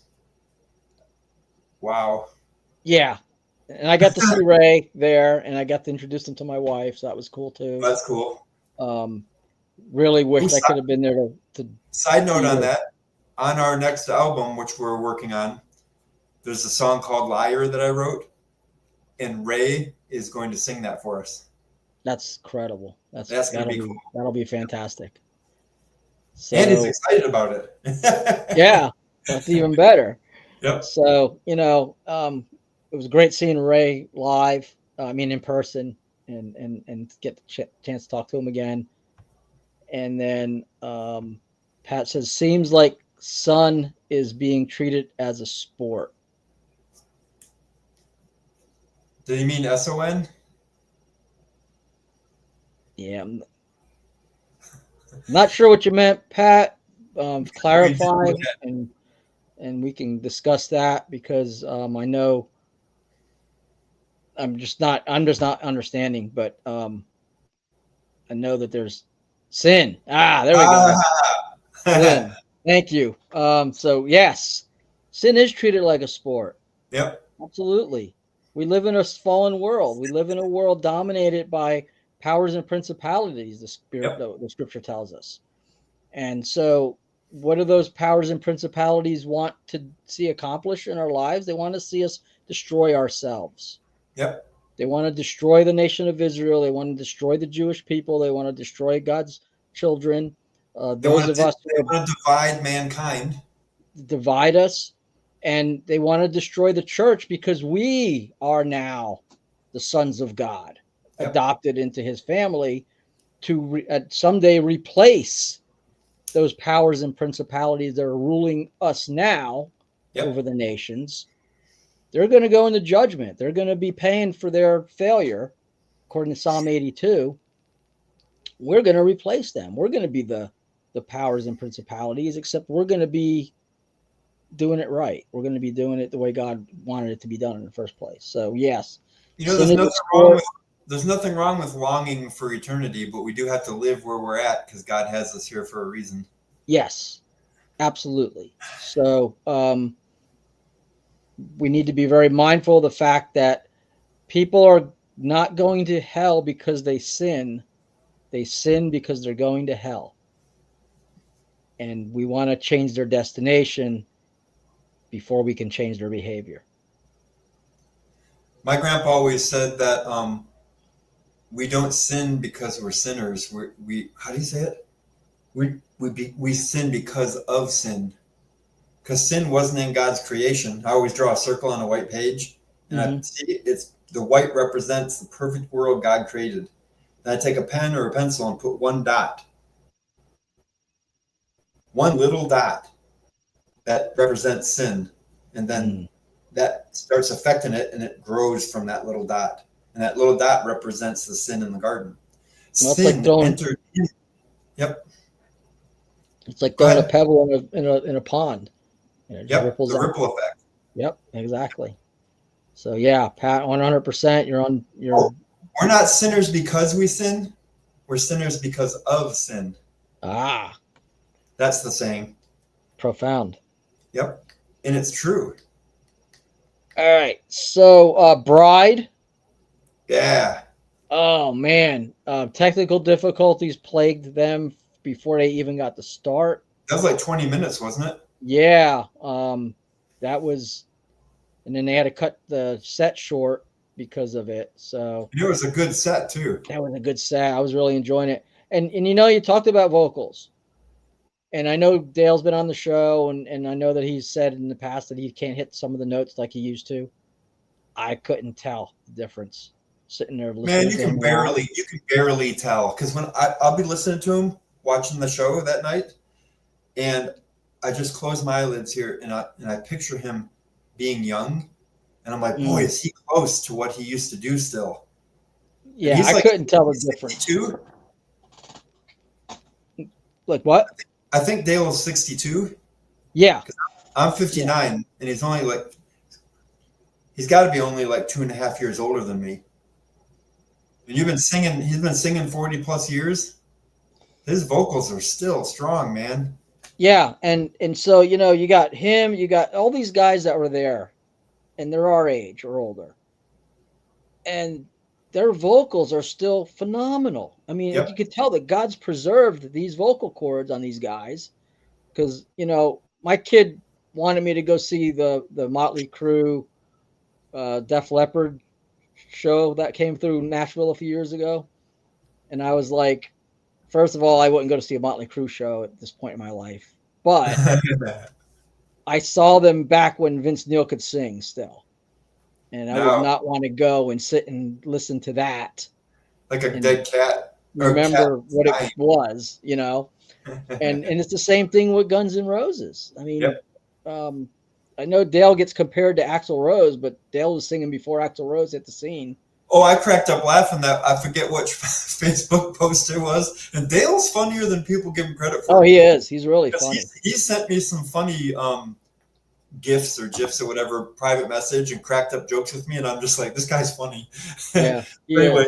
Wow. Yeah. And I got to see Ray there, and I got to introduce him to my wife, so that was cool too. That's cool. Really wished I could have been there to Side note on that, on our next album, which we're working on, there's a song called Liar that I wrote, and Ray is going to sing that for us. That's incredible. That's going to be cool. That'll be fantastic. So, and he's excited about it. Yeah, that's even better. Yep. So, it was great seeing Ray live. In person, and get the chance to talk to him again. And then Pat says, seems like Sun is being treated as a sport. Did he mean SON? Yeah, I'm not sure what you meant, Pat. Clarify, and we can discuss that, because I know I'm just not understanding, but I know that there's sin. There we go. Sin. Thank you. So yes, sin is treated like a sport. Yep. Absolutely. We live in a fallen world. We live in a world dominated by powers and principalities, the scripture tells us. And so what do those powers and principalities want to see accomplished in our lives? They want to see us destroy ourselves. Yep. They want to destroy the nation of Israel. They want to destroy the Jewish people. They want to destroy God's children. They want to divide mankind. Divide us. And they want to destroy the church, because we are now the sons of God, adopted into his family, to someday replace those powers and principalities that are ruling us now over the nations. They're going to go into judgment. They're going to be paying for their failure, according to Psalm 82. We're going to replace them. We're going to be the powers and principalities, except we're going to be doing it right. We're going to be doing it the way God wanted it to be done in the first place. So yes, there's nothing wrong with longing for eternity, but we do have to live where we're at, because God has us here for a reason. Yes, absolutely. So we need to be very mindful of the fact that people are not going to hell because they sin. They sin because they're going to hell. And we want to change their destination before we can change their behavior. My grandpa always said that we don't sin because we're sinners. We how do you say it? We sin because of sin. Because sin wasn't in God's creation. I always draw a circle on a white page, and I see it's the white represents the perfect world God created. And I take a pen or a pencil and put one dot, one little dot that represents sin, and then that starts affecting it, and it grows from that little dot. And that little dot represents the sin in the garden. Well, sin entered. Yep. It's like throwing a pebble in a pond. The ripple effect. Yep, exactly. So yeah, Pat, 100%. We're not sinners because we sin. We're sinners because of sin. That's the saying. Profound. Yep, and it's true. All right. So, Bride. Yeah. Oh man, technical difficulties plagued them before they even got to start. That was like 20 minutes, wasn't it? Yeah. That was, and then they had to cut the set short because of it. So it was a good set too. That was a good set. I was really enjoying it. And you talked about vocals. And I know Dale's been on the show, and I know that he's said in the past that he can't hit some of the notes like he used to. I couldn't tell the difference sitting there listening. Man, you can barely tell, because when I'll be listening to him, watching the show that night, and I just close my eyelids here, and I picture him being young, and I'm like, boy, is he close to what he used to do still? Yeah, I couldn't tell the difference. 62? Like what? I think Dale is 62. Yeah. I'm 59, and he's only he's got to be only like 2.5 years older than me. And he's been singing 40 plus years. His vocals are still strong, man. Yeah. And so, you got him, you got all these guys that were there, and they're our age or older. And their vocals are still phenomenal. I mean, you could tell that God's preserved these vocal cords on these guys, because, my kid wanted me to go see the Motley Crue, Def Leppard show that came through Nashville a few years ago, and I was like, first of all, I wouldn't go to see a Motley Crue show at this point in my life, but I saw them back when Vince Neil could sing still, and I would No, not want to go and sit and listen to that like a and dead cat or cat remember what it dying. was, you know. And it's the same thing with Guns N' Roses. I mean, Yep. I know Dale gets compared to Axl Rose, but Dale was singing before Axl Rose hit the scene. Oh, I cracked up laughing that I forget which Facebook post it was. And Dale's funnier than people give him credit for. Oh, he is. He's really 'Cause funny. he sent me some funny gifs or gifs or whatever private message and cracked up jokes with me, and I'm just like, this guy's funny. Yeah. But anyway,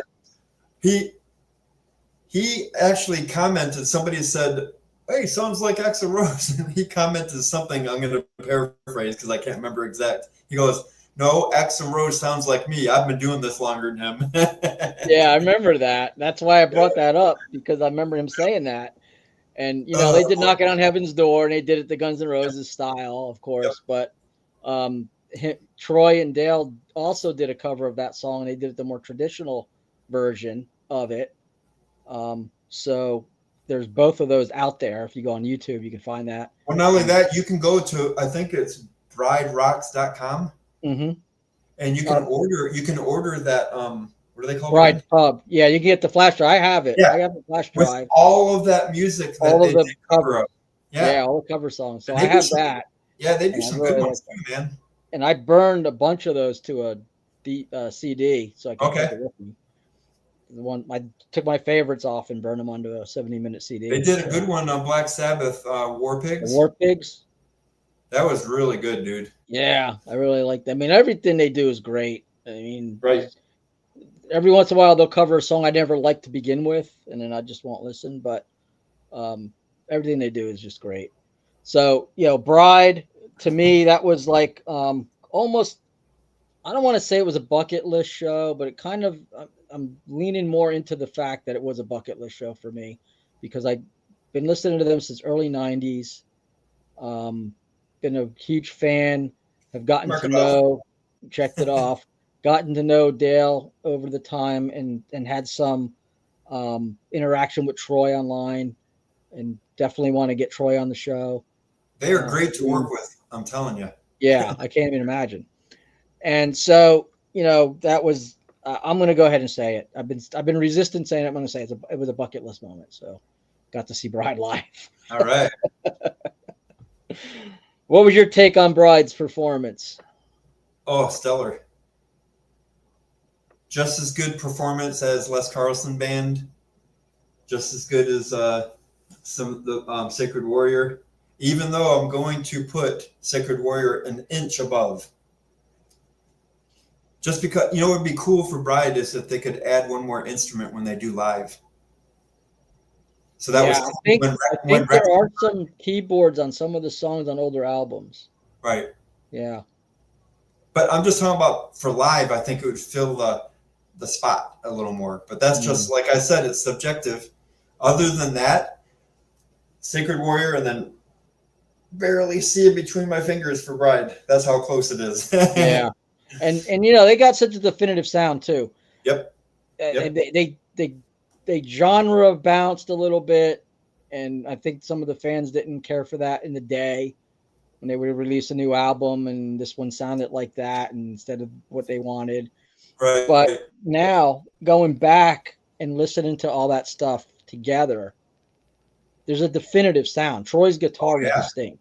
he actually commented. Somebody said, "Hey, sounds like Axl Rose." And he commented something. I'm going to paraphrase because I can't remember exact. He goes, "No, Axl Rose sounds like me. I've been doing this longer than him." Yeah, I remember that. That's why I brought that up, because I remember him saying that. And you know, they did Knocking on Heaven's Door, and they did it the Guns N' Roses style, of course. But Troy and Dale also did a cover of that song, and they did it the more traditional version of it. So there's both of those out there. If you go on YouTube, you can find that. Well, not only that, you can go to, I think it's briderocks.com, Mm-hmm. and you can order that. What are they called? Bride Pub. Yeah, you can get the flash drive. I have it. Yeah. I have the flash With drive. all of that music that All of they the did cover up. Yeah, all the cover songs. So And I they do have some- that. Yeah, they do And I some really good like ones too, man. And I burned a bunch of those to a CD, so I can Okay. take it with me. I took my favorites off and burned them onto a 70-minute CD. They did a good one on Black Sabbath, War The Pigs. War Pigs. That was really good, dude. Yeah, I really like them. I mean, everything they do is great. I mean, Right. every once in a while they'll cover a song I never liked to begin with, and then I just won't listen. But everything they do is just great. So, you know, Bride, to me, that was like almost, I don't want to say it was a bucket list show, but it kind of, I'm leaning more into the fact that it was a bucket list show for me, because I've been listening to them since early 90s. Been a huge fan, have gotten Mark to it know, checked it off, gotten to know Dale over the time, and had some interaction with Troy online, and definitely want to get Troy on the show. They are great to work with. I'm telling you. Yeah, I can't even imagine. And so, you know, that was. I'm going to go ahead and say it. I've been resistant saying it. I'm going to say it was a bucket list moment. So, got to see Bride live. All right. What was your take on Bride's performance? Oh, stellar. Just as good performance as Les Carlson Band. Just as good as some of the Sacred Warrior. Even though I'm going to put Sacred Warrior an inch above. Just because, you know, what would be cool for Bride is if they could add one more instrument when they do live. So that was cool. I think there are some keyboards on some of the songs on older albums. Right. Yeah. But I'm just talking about for live, I think it would fill the spot a little more. But that's just, like I said, it's subjective. Other than that, Sacred Warrior, and then barely see it between my fingers for Bride. That's how close it is. Yeah. And you know, they got such a definitive sound too. Yep. They genre bounced a little bit, and I think some of the fans didn't care for that in the day when they would release a new album, and this one sounded like that instead of what they wanted. Right. But now going back and listening to all that stuff together, there's a definitive sound. Troy's guitar is distinct.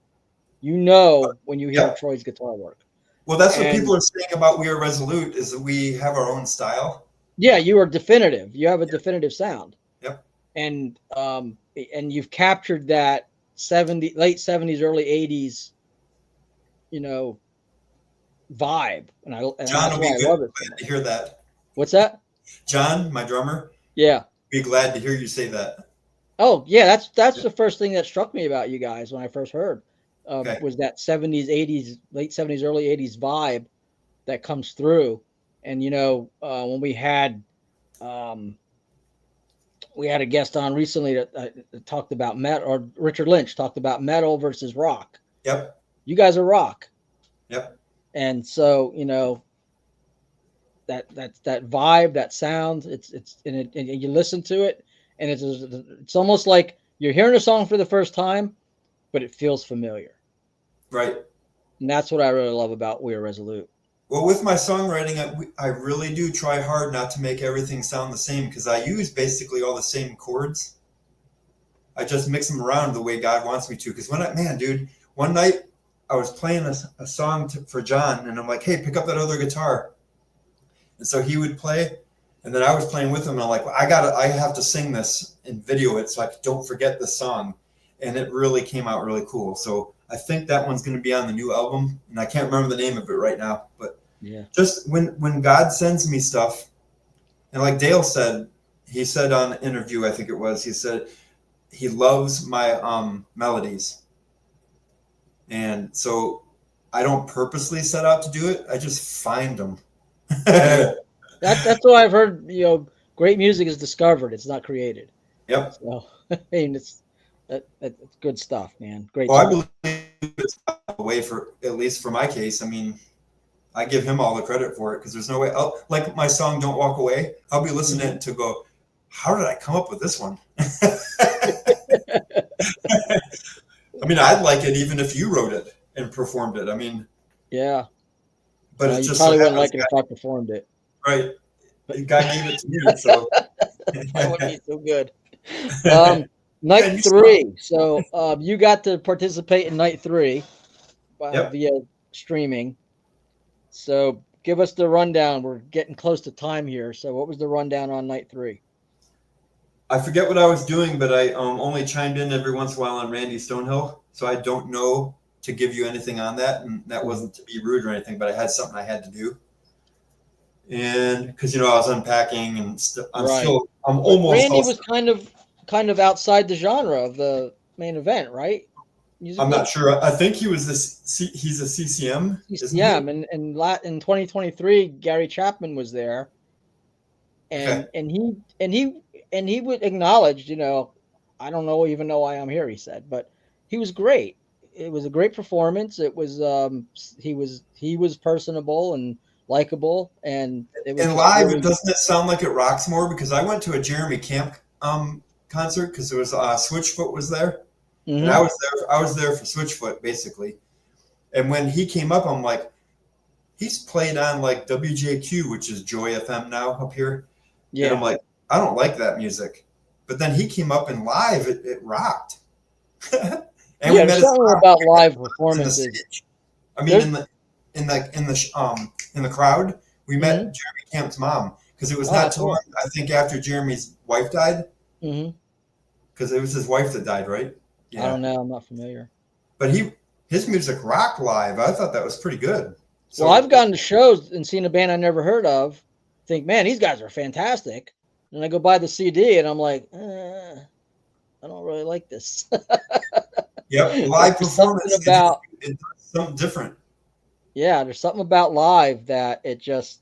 You know when you hear Troy's guitar work. Well, that's what people are saying about We Are Resolute, is that we have our own style. Yeah, you are definitive. You have a definitive sound. Yep. And you've captured that late 70s, early 80s, you know, vibe. And John will be glad to hear that. What's that? John, my drummer. Yeah. Be glad to hear you say that. Oh, yeah, that's the first thing that struck me about you guys when I first heard. Was that 70s, 80s, late 70s, early 80s vibe that comes through. And, you know, when we had a guest on recently that talked about metal, or Richard Lynch talked about metal versus rock. Yep. You guys are rock. Yep. And so, that vibe, that sound, and you listen to it, and it's almost like you're hearing a song for the first time, but it feels familiar. Right. And that's what I really love about We Are Resolute. Well, with my songwriting, I really do try hard not to make everything sound the same because I use basically all the same chords. I just mix them around the way God wants me to. Because one night I was playing a song for John, and I'm like, hey, pick up that other guitar. And so he would play, and then I was playing with him, and I'm like, well, I have to sing this and video it so I don't forget the song. And it really came out really cool. So I think that one's going to be on the new album, and I can't remember the name of it right now. But yeah, just when God sends me stuff, and like Dale said, he said on an interview, I think it was, he said he loves my melodies, and so I don't purposely set out to do it. I just find them. that's what I've heard. Great music is discovered; it's not created. Yep. So I mean, it's good stuff, man. Great. Well, I believe it's a way for, at least for my case. I mean, I give him all the credit for it because there's no way. Like my song "Don't Walk Away," I'll be listening to go, how did I come up with this one? I mean, I'd like it even if you wrote it and performed it. I mean, yeah. But it's you just probably so wouldn't like it if I performed it. Right. God gave it to me, so that wouldn't be so good. Night 3. So you got to participate in night 3 via streaming. So give us the rundown. We're getting close to time here. So what was the rundown on night 3? I forget what I was doing, but I only chimed in every once in a while on Randy Stonehill, so I don't know to give you anything on that, and that wasn't to be rude or anything, but I had something I had to do. And because I was unpacking and I'm almost. Randy was kind of outside the genre of the main event, right? I'm not sure. I think he was he's a CCM. Yeah, and in 2023, Gary Chapman was there, and he would acknowledge, I don't even know why I'm here, he said, but he was great. It was a great performance. It was he was personable and likable, and it was live. Really, doesn't it sound like it rocks more? Because I went to a Jeremy Camp concert because there was Switchfoot was there, and I was there for Switchfoot basically. And when he came up, I'm like, he's played on like WJQ, which is Joy FM now up here. Yeah, and I'm like, I don't like that music. But then he came up and live, it rocked. And we met something about live performances. I mean, in the crowd, we met Jeremy Camp's mom because it was not too long. I think after Jeremy's wife died. Because it was his wife that died, right? Yeah. I don't know. I'm not familiar. But his music rocked live. I thought that was pretty good. So, well, I've gone to shows and seen a band I never heard of. Think, man, these guys are fantastic. And I go buy the CD and I'm like, I don't really like this. Yep, live performance it's something different. Yeah, there's something about live that it just,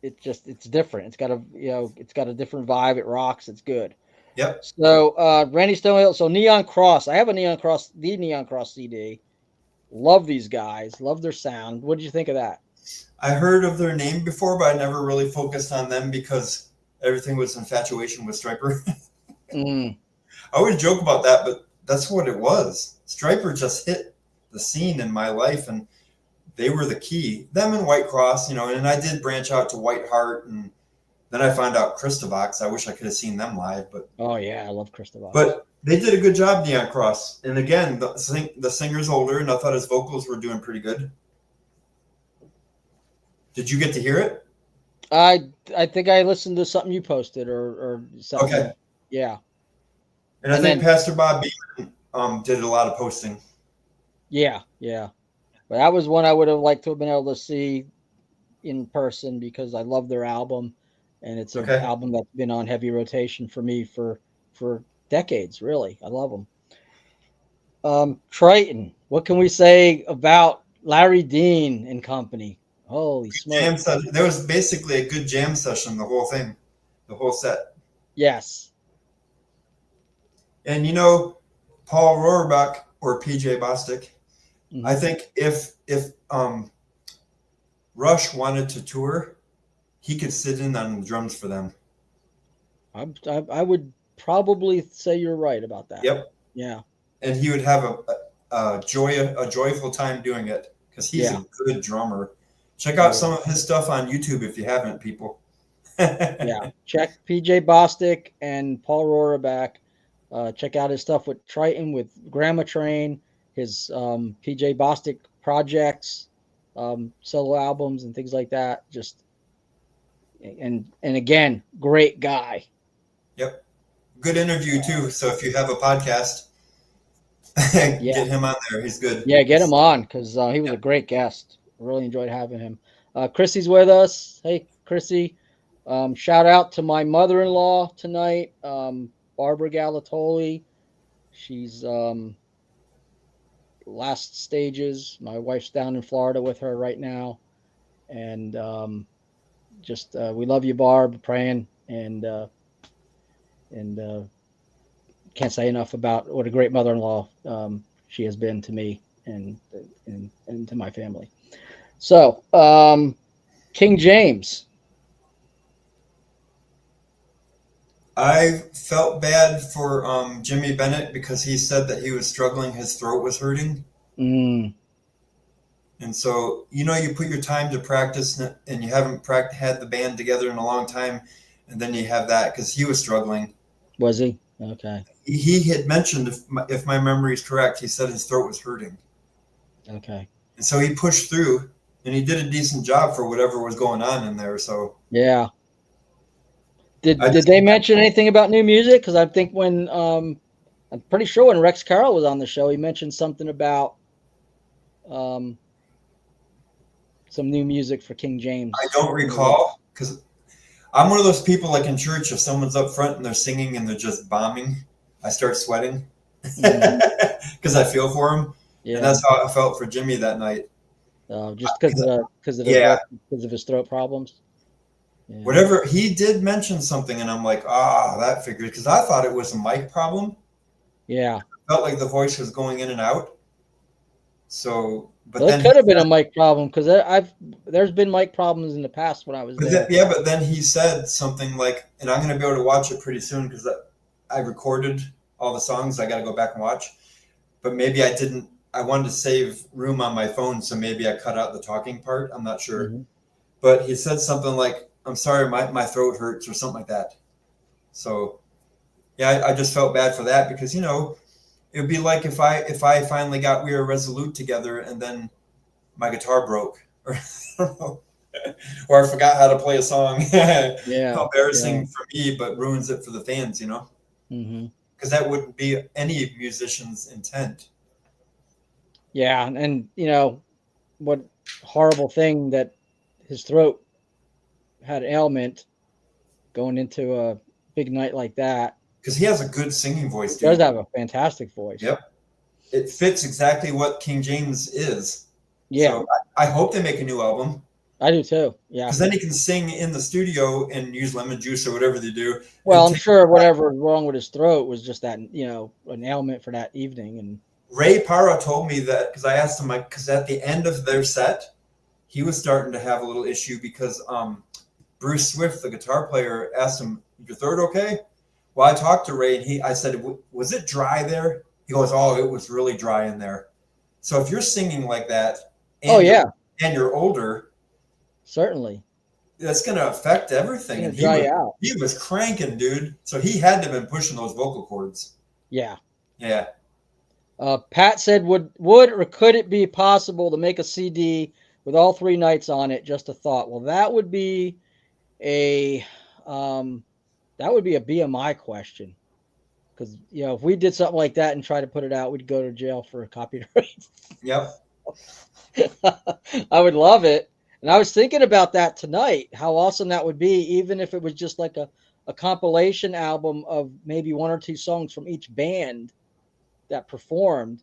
it's different. It's got a different vibe. It rocks. It's good. Yep. So Randy Stonehill. So Neon Cross. I have the Neon Cross CD. Love these guys. Love their sound. What did you think of that? I heard of their name before, but I never really focused on them because everything was infatuation with Stryper. I always joke about that, but that's what it was. Stryper just hit the scene in my life, and they were the key. Them and White Cross, and I did branch out to White Heart, and then I found out Christovox. I wish I could have seen them live, but oh yeah, I love Christovox. But they did a good job, Neon Cross. And again, the singer's older, and I thought his vocals were doing pretty good. Did you get to hear it? I think I listened to something you posted or something. Okay. Yeah. And I think Pastor Bob Beeman did a lot of posting. Yeah. But that was one I would have liked to have been able to see in person because I love their album, and it's an album that's been on heavy rotation for me for decades. Really, I love them. Triton. What can we say about Larry Dean and company? Holy smokes! There was basically a good jam session. The whole thing, the whole set. Yes. And you know, Paul Rohrbach or PJ Bostic, Mhm. I think if Rush wanted to tour, he could sit in on the drums for them. I would probably say you're right about that. Yep. Yeah. And he would have a joyful time doing it because he's Yeah. a good drummer. Check out some of his stuff on YouTube if you haven't, people. Yeah. Check PJ Bostic and Paul Rohrbach. Check out his stuff with Triton, with Grandma Train, his PJ Bostic projects, solo albums and things like that. Just and again, great guy. Yep. Good interview too. So if you have a podcast, get him on there. He's good. Yeah, get him on because he was a great guest. Really enjoyed having him. Chrissy's with us. Hey, Chrissy. Shout out to my mother-in-law tonight, Barbara Galatoli. She's last stages. My wife's down in Florida with her right now. And just we love you, Barb, praying and can't say enough about what a great mother-in-law she has been to me and to my family. So, King James. I felt bad for Jimmy Bennett because he said that he was struggling, his throat was hurting. Mm. And so, you know, you put your time to practice and you haven't had the band together in a long time, and then you have that because he was struggling. Was he? Okay. He had mentioned, if my memory is correct, he said his throat was hurting. Okay. And so he pushed through, and he did a decent job for whatever was going on in there. So yeah. Did they mention anything about new music? Because I think when I'm pretty sure when Rex Carroll was on the show, he mentioned something about some new music for King James. I don't recall because I'm one of those people like in church, if someone's up front and they're singing and they're just bombing, I start sweating because I feel for them. Yeah. And that's how I felt for Jimmy that night. Just because of his throat problems. Yeah. Whatever, he did mention something, and I'm like, that figures, because I thought it was a mic problem. Yeah. I felt like the voice was going in and out. So, but it could have been a mic problem because there's been mic problems in the past when I was there. But then he said something like, and I'm going to be able to watch it pretty soon because I recorded all the songs. I got to go back and watch. But maybe I didn't. I wanted to save room on my phone, so maybe I cut out the talking part. I'm not sure. Mm-hmm. But he said something like, I'm sorry, my throat hurts or something like that. So, yeah, I just felt bad for that because, you know, it would be like if I finally got We Are Resolute together and then my guitar broke or or I forgot how to play a song. Yeah. How embarrassing for me, but ruins it for the fans, you know? Because that wouldn't be any musician's intent. Yeah, and you know, what horrible thing that his throat had an ailment going into a big night like that. Because he has a good singing voice, dude. He does have a fantastic voice. Yep. It fits exactly what King James is. Yeah. So I hope they make a new album. I do too. Yeah. Because then he can sing in the studio and use lemon juice or whatever they do. Well, I'm sure whatever was wrong with his throat was just that, you know, an ailment for that evening. And Ray Parra told me that because I asked him, because at the end of their set, he was starting to have a little issue because Bruce Swift, the guitar player, asked him, "Your throat okay?" Well, I talked to Ray and I said, "Was it dry there?" He goes, "Oh, it was really dry in there." So if you're singing like that, and you're older, certainly, that's going to affect everything. And he was cranking, dude. So he had to have been pushing those vocal cords. Yeah. Yeah. Pat said, would or could it be possible to make a CD with all 3 nights on it? Just a thought. Well, that would be a BMI question. Because, you know, if we did something like that and try to put it out, we'd go to jail for copyright. Yep. I would love it. And I was thinking about that tonight, how awesome that would be, even if it was just like a compilation album of maybe 1 or 2 songs from each band that performed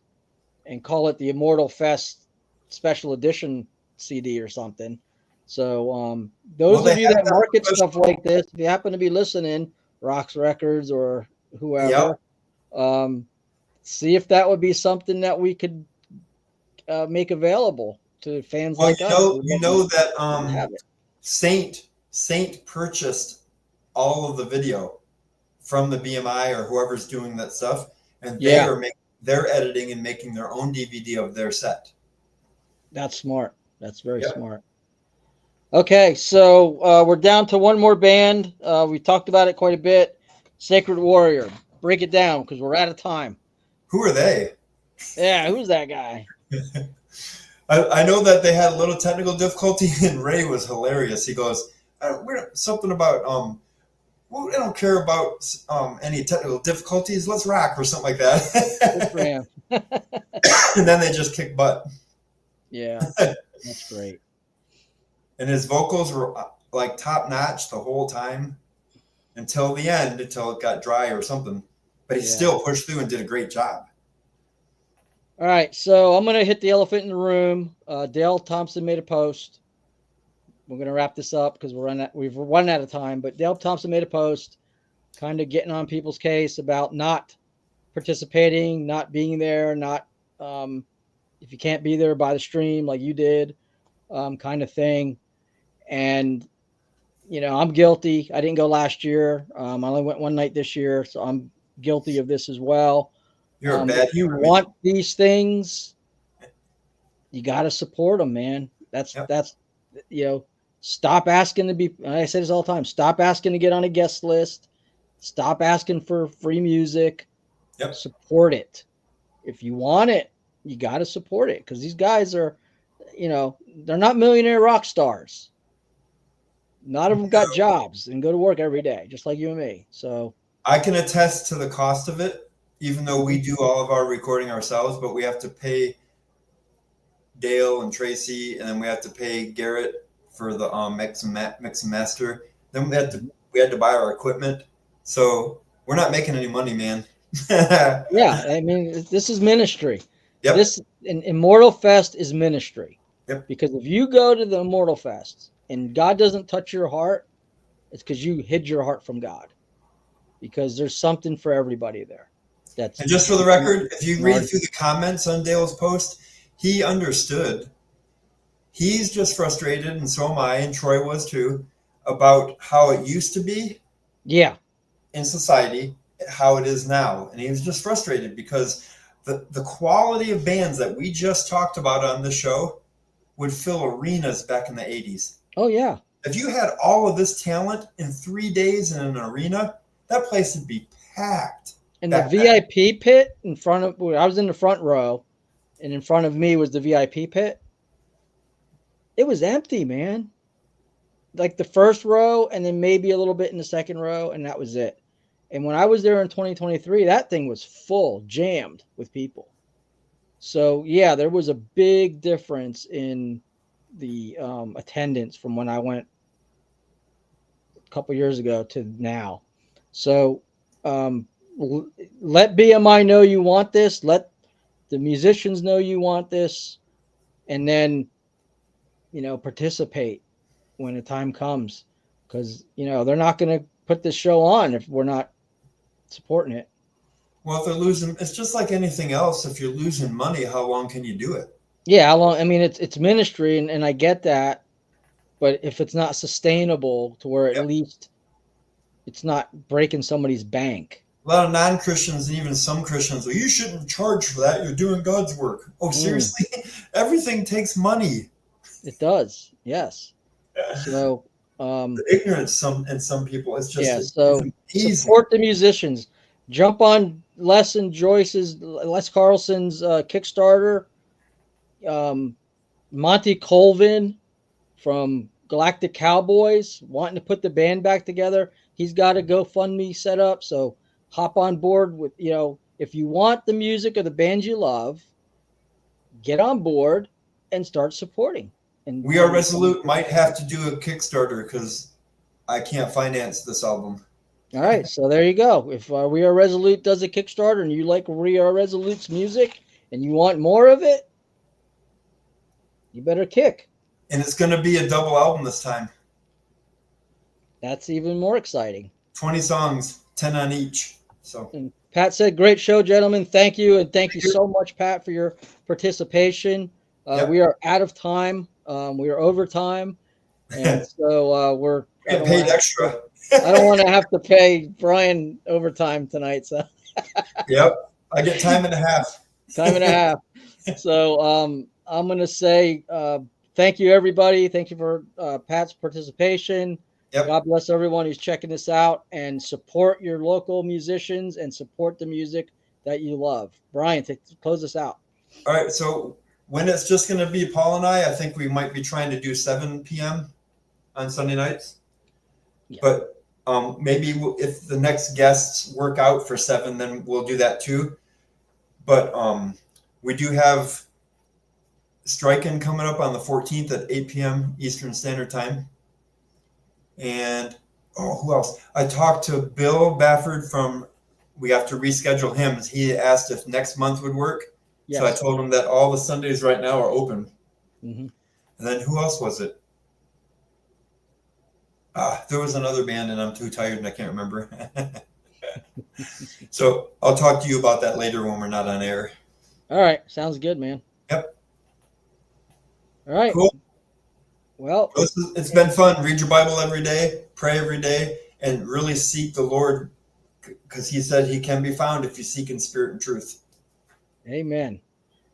and call it the Immortal Fest special edition CD or something. So those of you that market stuff like this, if you happen to be listening, Rocks Records or whoever, See if that would be something that we could make available to fans Well, like us. you know that Have it. Saint purchased all of the video from the BMI or whoever's doing that stuff, and they're editing and making their own DVD of their set. That's smart. That's very smart. Okay, so we're down to one more band. We talked about it quite a bit. Sacred Warrior. Break it down because we're out of time. Who are they? Yeah, who's that guy? I know that they had a little technical difficulty, and Ray was hilarious. He goes, something about we don't care about any technical difficulties. Let's rock or something like that. Good for him. And then they just kick butt. Yeah, that's great. And his vocals were like top notch the whole time until the end, until it got dry or something. But he still pushed through and did a great job. All right, so I'm going to hit the elephant in the room. Dale Thompson made a post. We're going to wrap this up because we've run out of time. But Dale Thompson made a post kind of getting on people's case about not participating, not being there, not if you can't be there by the stream like you did, kind of thing. And, you know, I'm guilty. I didn't go last year. I only went one night this year, so I'm guilty of this as well. You're a bad if you want these things, you got to support them, man. That's, you know, stop asking to be, I say this all the time, stop asking to get on a guest list. Stop asking for free music. Support it. If you want it, you got to support it because these guys are, you know, they're not millionaire rock stars. Not of them got jobs and go to work every day, just like you and me. So I can attest to the cost of it, even though we do all of our recording ourselves, but we have to pay Dale and Tracy, and then we have to pay Garrett for the mix and master. Then we had to buy our equipment. So we're not making any money, man. Yeah, I mean, this is ministry. Yep. This Immortal Fest is ministry. Yep. Because if you go to the Immortal Fest and God doesn't touch your heart, it's because you hid your heart from God. Because there's something for everybody there. And just for the record, if you read through the comments on Dale's post, he understood. He's just frustrated, and so am I, and Troy was too, about how it used to be. Yeah. In society, how it is now. And he was just frustrated because the quality of bands that we just talked about on the show would fill arenas back in the 80s. Oh, yeah. If you had all of this talent in 3 days in an arena, that place would be packed. And the VIP pit in front of, I was in the front row, and in front of me was the VIP pit. It was empty, man. Like the first row and then maybe a little bit in the second row, and that was it. And when I was there in 2023, that thing was full, jammed with people. So, yeah, there was a big difference in the attendance from when I went a couple years ago to now. So, let BMI know you want this. Let the musicians know you want this. And then, you know, participate when the time comes. Because, you know, they're not going to put this show on if we're not supporting it. Well, if they're losing, it's just like anything else. If you're losing money, how long can you do it? Yeah, how long? I mean, it's ministry, and I get that. But if it's not sustainable to where at least it's not breaking somebody's bank. A lot of non-Christians and even some Christians, well, you shouldn't charge for that. You're doing God's work. Oh, seriously? Everything takes money. It does, yes. So the ignorance in some people, it's just so it's support the musicians. Jump on Les Carlson's Kickstarter. Monty Colvin from Galactic Cowboys wanting to put the band back together. He's got a GoFundMe set up, so hop on board with, you know, if you want the music of the bands you love, get on board and start supporting. And We Are Resolute might have to do a Kickstarter because I can't finance this album. All right, so there you go. If We Are Resolute does a Kickstarter and you like We Are Resolute's music and you want more of it, you better kick. And it's going to be a double album this time. That's even more exciting. 20 songs, 10 on each. So and Pat said, great show, gentlemen. Thank you. And thank you so much, Pat, for your participation. Yep. We are out of time. We are over time. And so we're get paid extra. I don't want to have to pay Bryan overtime tonight. So yep. I get time and a half. Time and a half. So I'm going to say thank you, everybody. Thank you for Pat's participation. Yep. God bless everyone who's checking this out, and support your local musicians and support the music that you love. Bryan, to close us out. All right. So when it's just going to be Paul and I think we might be trying to do 7 p.m. on Sunday nights. Yeah. But maybe if the next guests work out for 7, then we'll do that too. But we do have Striking coming up on the 14th at 8 p.m. Eastern Standard Time. And, who else? I talked to Bill Bafford we have to reschedule him. He asked if next month would work. Yes. So I told him that all the Sundays right now are open. Mm-hmm. And then who else was it? There was another band, and I'm too tired and I can't remember. So I'll talk to you about that later when we're not on air. All right. Sounds good, man. Yep. All right. Cool. Well, it's been fun. Read your Bible every day, pray every day, and really seek the Lord, because he said he can be found if you seek in spirit and truth. Amen.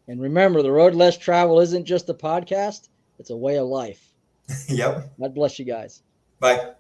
And remember, the Road Less Travel isn't just a podcast. It's a way of life. Yep. God bless you guys. Bye.